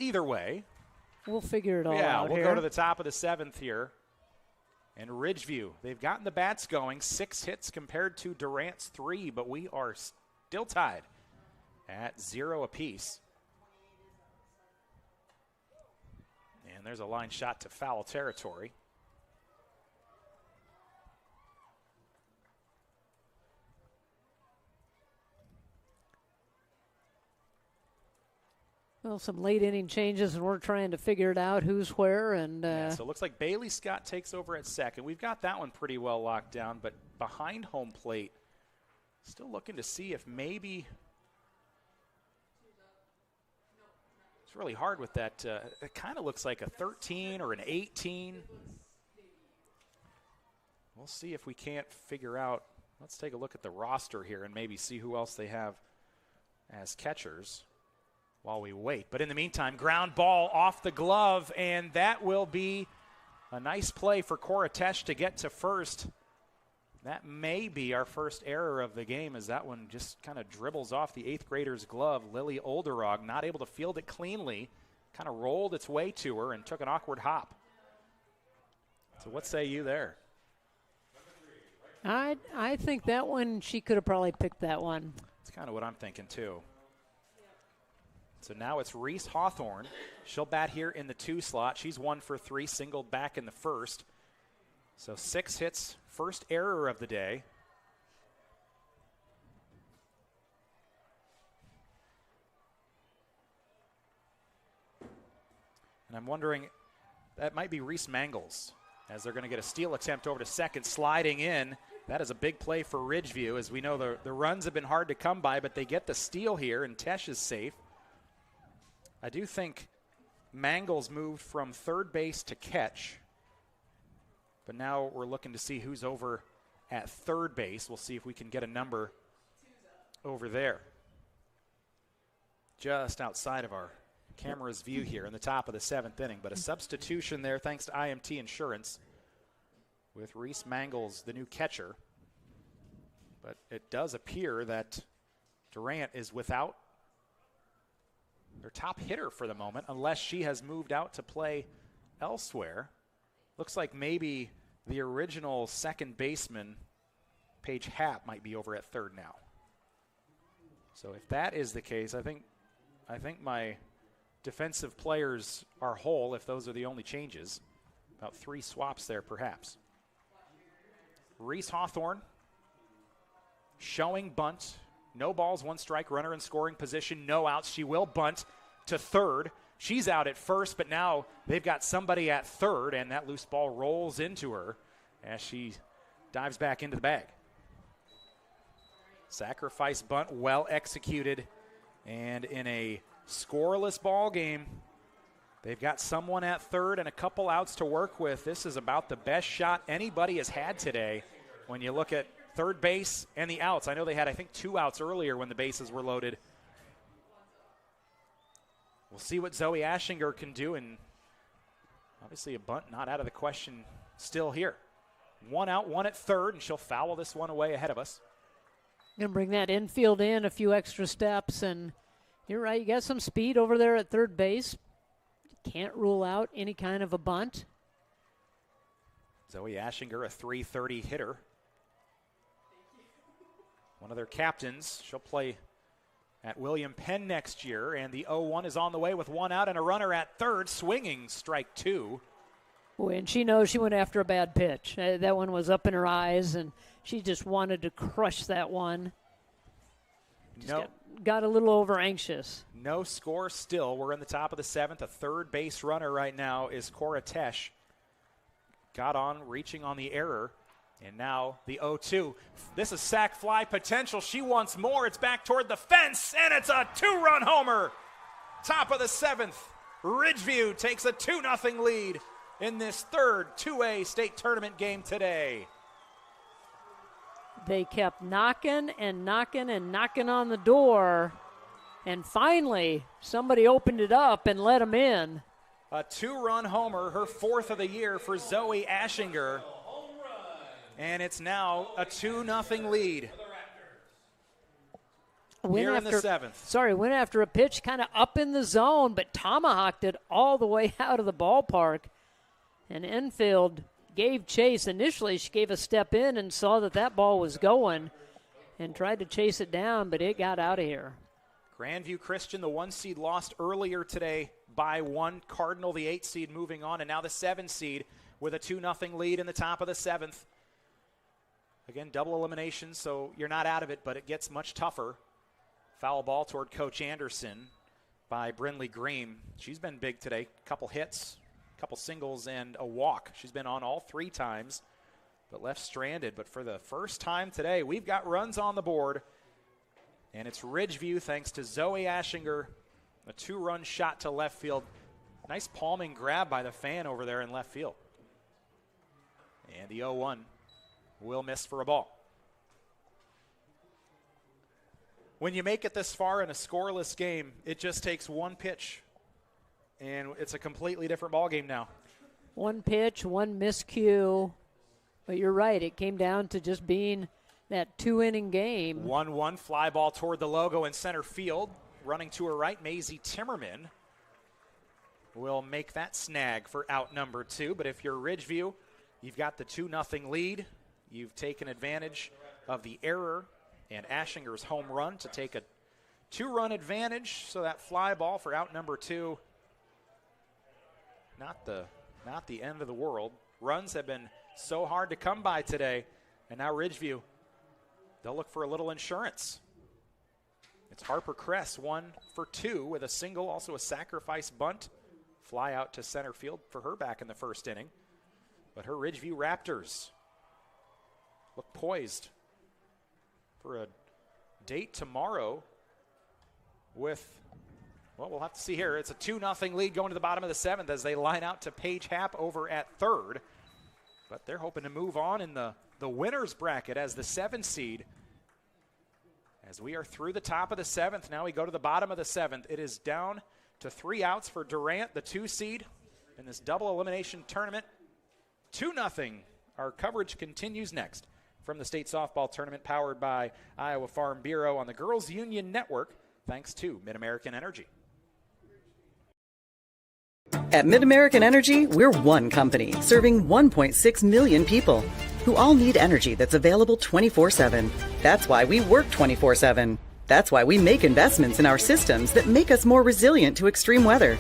Either way, we'll figure it all out. Yeah, we'll here. go to the top of the 7th here. And Ridgeview, they've gotten the bats going, 6 hits compared to Durant's 3, but we are still tied at 0 apiece. And there's a line shot to foul territory. Well, some late inning changes, and we're trying to figure it out who's where. And so it looks like Bailey Scott takes over at second. We've got that one pretty well locked down, but behind home plate, still looking to see if maybe it's really hard with that. It kind of looks like a 13 or an 18. We'll see if we can't figure out. Let's take a look at the roster here and maybe see who else they have as catchers while we wait. But in the meantime, ground ball off the glove, and that will be a nice play for Koratesh to get to first. That may be our first error of the game, as that one just kind of dribbles off the 8th grader's glove. Lily Olderog not able to field it cleanly, kind of rolled its way to her and took an awkward hop. So what say you there? I think that one, she could have probably picked that one. That's kind of what I'm thinking, too. So now it's Reese Hawthorne. She'll bat here in the 2 slot. She's 1 for 3, singled back in the first. So 6 hits, first error of the day. And I'm wondering, that might be Reese Mangles, as they're going to get a steal attempt over to second, sliding in. That is a big play for Ridgeview. As we know, the runs have been hard to come by, but they get the steal here, and Tesh is safe. I do think Mangles moved from third base to catch, but now we're looking to see who's over at third base. We'll see if we can get a number over there. Just outside of our camera's view here in the top of the 7th inning, but a substitution there thanks to IMT Insurance with Reese Mangles, the new catcher. But it does appear that Durant is without their top hitter for the moment, unless she has moved out to play elsewhere. Looks like maybe the original second baseman, Paige Happ, might be over at third now. So if that is the case, I think my defensive players are whole if those are the only changes. About 3 swaps there, perhaps. Reese Hawthorne showing bunt. No balls, 1 strike, runner in scoring position, no outs. She will bunt to third. She's out at first, but now they've got somebody at third, and that loose ball rolls into her as she dives back into the bag. Sacrifice bunt, well executed, and in a scoreless ball game, they've got someone at third and a couple outs to work with. This is about the best shot anybody has had today when you look at third base and the outs. I know they had, I think, 2 outs earlier when the bases were loaded. We'll see what Zoe Ashinger can do, and obviously a bunt not out of the question still here. 1 out, 1 at third, and she'll foul this one away ahead of us. Going to bring that infield in a few extra steps, and you're right, you got some speed over there at third base. Can't rule out any kind of a bunt. Zoe Ashinger, a .330 hitter. One of their captains. She'll play at William Penn next year, and the 0-1 is on the way with 1 out and a runner at third, swinging strike 2. Boy, and she knows she went after a bad pitch. That one was up in her eyes, and she just wanted to crush that one. Got a little over anxious. No score still. We're in the top of the 7th. A third base runner right now is Cora Tesh. Got on, reaching on the error. And now the 0-2. This is sac fly potential. She wants more. It's back toward the fence, and it's a 2-run homer. Top of the 7th. Ridgeview takes a 2-0 lead in this third 2A state tournament game today. They kept knocking and knocking and knocking on the door, and finally somebody opened it up and let them in. A 2-run homer, her 4th of the year for Zoe Ashinger. And it's now a 2-0 lead here in the 7th. Went after a pitch kind of up in the zone, but tomahawked it all the way out of the ballpark. And Enfield gave chase. Initially, she gave a step in and saw that ball was going and tried to chase it down, but it got out of here. Grandview Christian, the 1 seed, lost earlier today by 1. Cardinal, the 8 seed, moving on, and now the 7 seed with a 2-0 lead in the top of the 7th. Again, double elimination, so you're not out of it, but it gets much tougher. Foul ball toward Coach Anderson by Brinley Green. She's been big today. Couple hits, couple singles, and a walk. She's been on all 3 times, but left stranded. But for the first time today, we've got runs on the board, and it's Ridgeview thanks to Zoe Ashinger. A 2-run shot to left field. Nice palming grab by the fan over there in left field. And the 0-1 will miss for a ball. When you make it this far in a scoreless game, it just takes 1 pitch, and it's a completely different ball game now. 1 pitch, 1 miscue. But you're right, it came down to just being that 2-inning game. 1-1, fly ball toward the logo in center field. Running to her right, Maisie Timmerman will make that snag for out number 2. But if you're Ridgeview, you've got the 2-0 lead. you've taken advantage of the error and Ashinger's home run to take a 2-run advantage. So that fly ball for out number 2, not the end of the world. Runs have been so hard to come by today, and now Ridgeview, they'll look for a little insurance. It's Harper Kress, 1 for 2 with a single, also a sacrifice bunt. Fly out to center field for her back in the first inning. But her Ridgeview Raptors look poised for a date tomorrow with, well, we'll have to see here. It's a 2-0 lead going to the bottom of the 7th as they line out to Paige Happ over at third. But they're hoping to move on in the winner's bracket as the 7 seed. As we are through the top of the 7th, now we go to the bottom of the 7th. It is down to 3 outs for Durant, the 2 seed in this double elimination tournament. 2-0. Our coverage continues next from the state softball tournament powered by Iowa Farm Bureau on the Girls Union Network, thanks to Mid-American Energy. At Mid-American Energy, we're one company serving 1.6 million people who all need energy that's available 24/7. That's why we work 24/7. That's why we make investments in our systems that make us more resilient to extreme weather.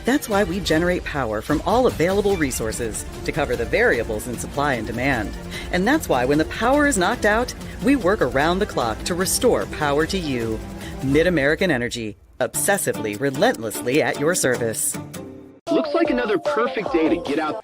That's why we generate power from all available resources to cover the variables in supply and demand. And that's why when the power is knocked out, we work around the clock to restore power to you. Mid-American Energy, obsessively, relentlessly at your service. Looks like another perfect day to get out.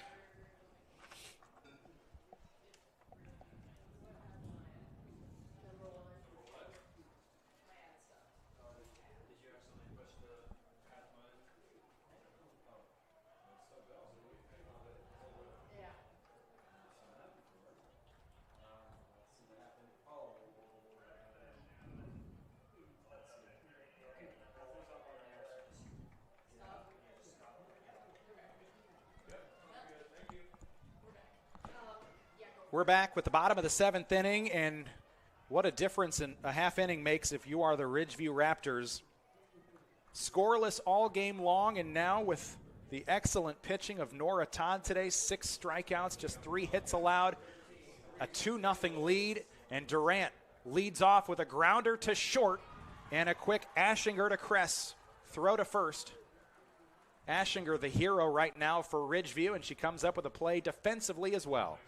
We're back with the bottom of the 7th inning, and what a difference in a half inning makes if you are the Ridgeview Raptors. Scoreless all game long, and now with the excellent pitching of Nora Todd today, 6 strikeouts, just 3 hits allowed, a 2-0 lead, and Durant leads off with a grounder to short and a quick Ashinger to Kress throw to first. Ashinger the hero right now for Ridgeview, and she comes up with a play defensively as well.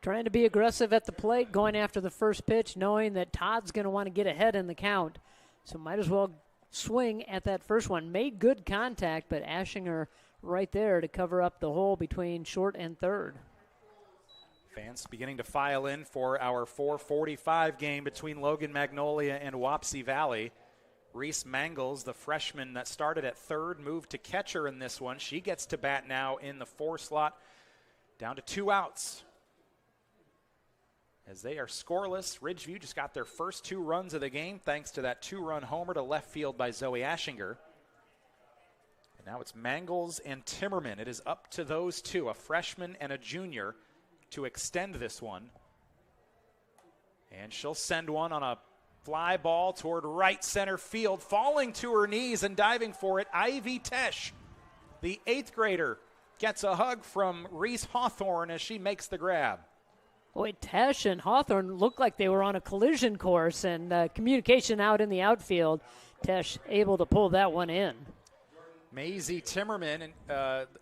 Trying to be aggressive at the plate, going after the first pitch, knowing that Todd's going to want to get ahead in the count. So might as well swing at that first one. Made good contact, but Ashinger right there to cover up the hole between short and third. Fans beginning to file in for our 4:45 game between Logan Magnolia and Wapsie Valley. Reese Mangles, the freshman that started at third, moved to catcher in this one. She gets to bat now in the 4 slot, down to 2 outs. As they are scoreless, Ridgeview just got their first 2 runs of the game thanks to that 2-run homer to left field by Zoe Ashinger. And now it's Mangles and Timmerman. It is up to those 2, a freshman and a junior, to extend this one. And she'll send one on a fly ball toward right center field, falling to her knees and diving for it. Ivy Tesh, the 8th grader, gets a hug from Reese Hawthorne as she makes the grab. Boy, Tesh and Hawthorne looked like they were on a collision course, and communication out in the outfield. Tesh able to pull that one in. Maisie Timmerman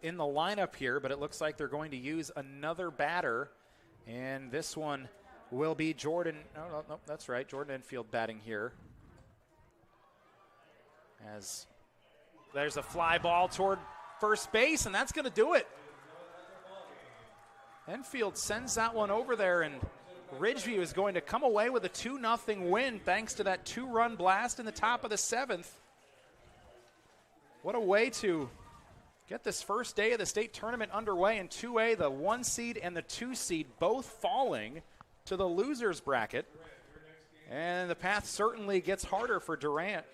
in the lineup here, but it looks like they're going to use another batter, and this one will be Jordan. No, that's right, Jordan Enfield batting here. As there's a fly ball toward first base, and that's going to do it. Enfield sends that one over there, and Ridgeview is going to come away with a 2-0 win thanks to that 2-run blast in the top of the 7th. What a way to get this first day of the state tournament underway in 2A, the 1 seed and the 2 seed both falling to the losers bracket. And the path certainly gets harder for Durant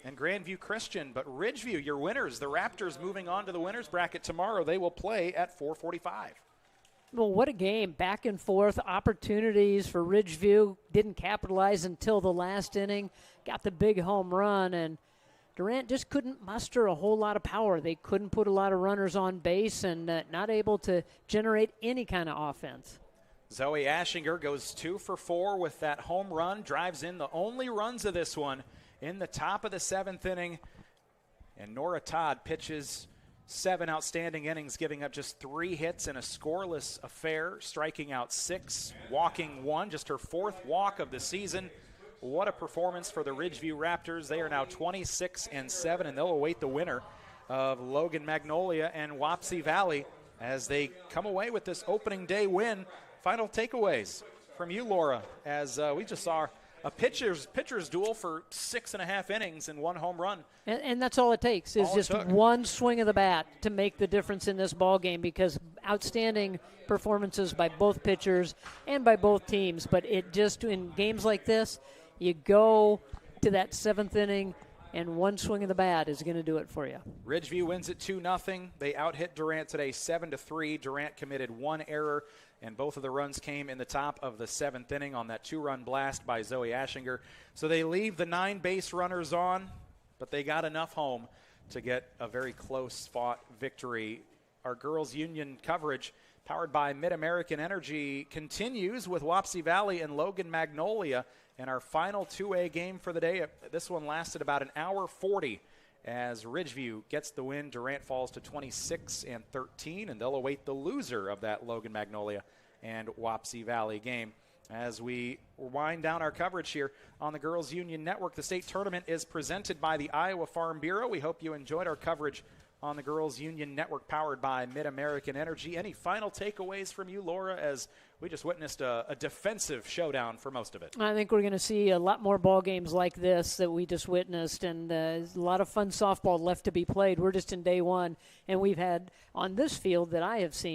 and Grandview Christian, but Ridgeview, your winners, the Raptors moving on to the winners bracket tomorrow. They will play at 4:45. Well, what a game. Back and forth, opportunities for Ridgeview. Didn't capitalize until the last inning. Got the big home run, and Durant just couldn't muster a whole lot of power. They couldn't put a lot of runners on base and not able to generate any kind of offense. Zoe Ashinger goes 2 for 4 with that home run, drives in the only runs of this one in the top of the 7th inning. And Nora Todd pitches 7 outstanding innings, giving up just 3 hits in a scoreless affair, striking out 6, walking 1, just her 4th walk of the season. What a performance for the Ridgeview Raptors. They are now 26-7, and they'll await the winner of Logan Magnolia and Wapsie Valley as they come away with this opening day win. Final takeaways from you, Laura, as we just saw a pitcher's duel for 6.5 innings and 1 home run. And that's all it takes is just one swing of the bat to make the difference in this ball game, because outstanding performances by both pitchers and by both teams. But it just, in games like this, you go to that 7th inning, and one swing of the bat is going to do it for you. Ridgeview wins it 2-0. They out-hit Durant today 7-3. Durant committed 1 error, and both of the runs came in the top of the 7th inning on that 2-run blast by Zoe Ashinger. So they leave the 9 base runners on, but they got enough home to get a very close-fought victory. Our girls' union coverage, powered by Mid-American Energy, continues with Wapsie Valley and Logan Magnolia. And our final 2A game for the day, this one lasted about 1:40 as Ridgeview gets the win. Durant falls to 26-13, and they'll await the loser of that Logan Magnolia and Wapsie Valley game. As we wind down our coverage here on the Girls Union Network, the state tournament is presented by the Iowa Farm Bureau. We hope you enjoyed our coverage on the Girls Union Network, powered by Mid-American Energy. Any final takeaways from you, Laura, as we just witnessed a defensive showdown for most of it? I think we're going to see a lot more ball games like this that we just witnessed, and there's a lot of fun softball left to be played. We're just in day 1, and we've had, on this field that I have seen,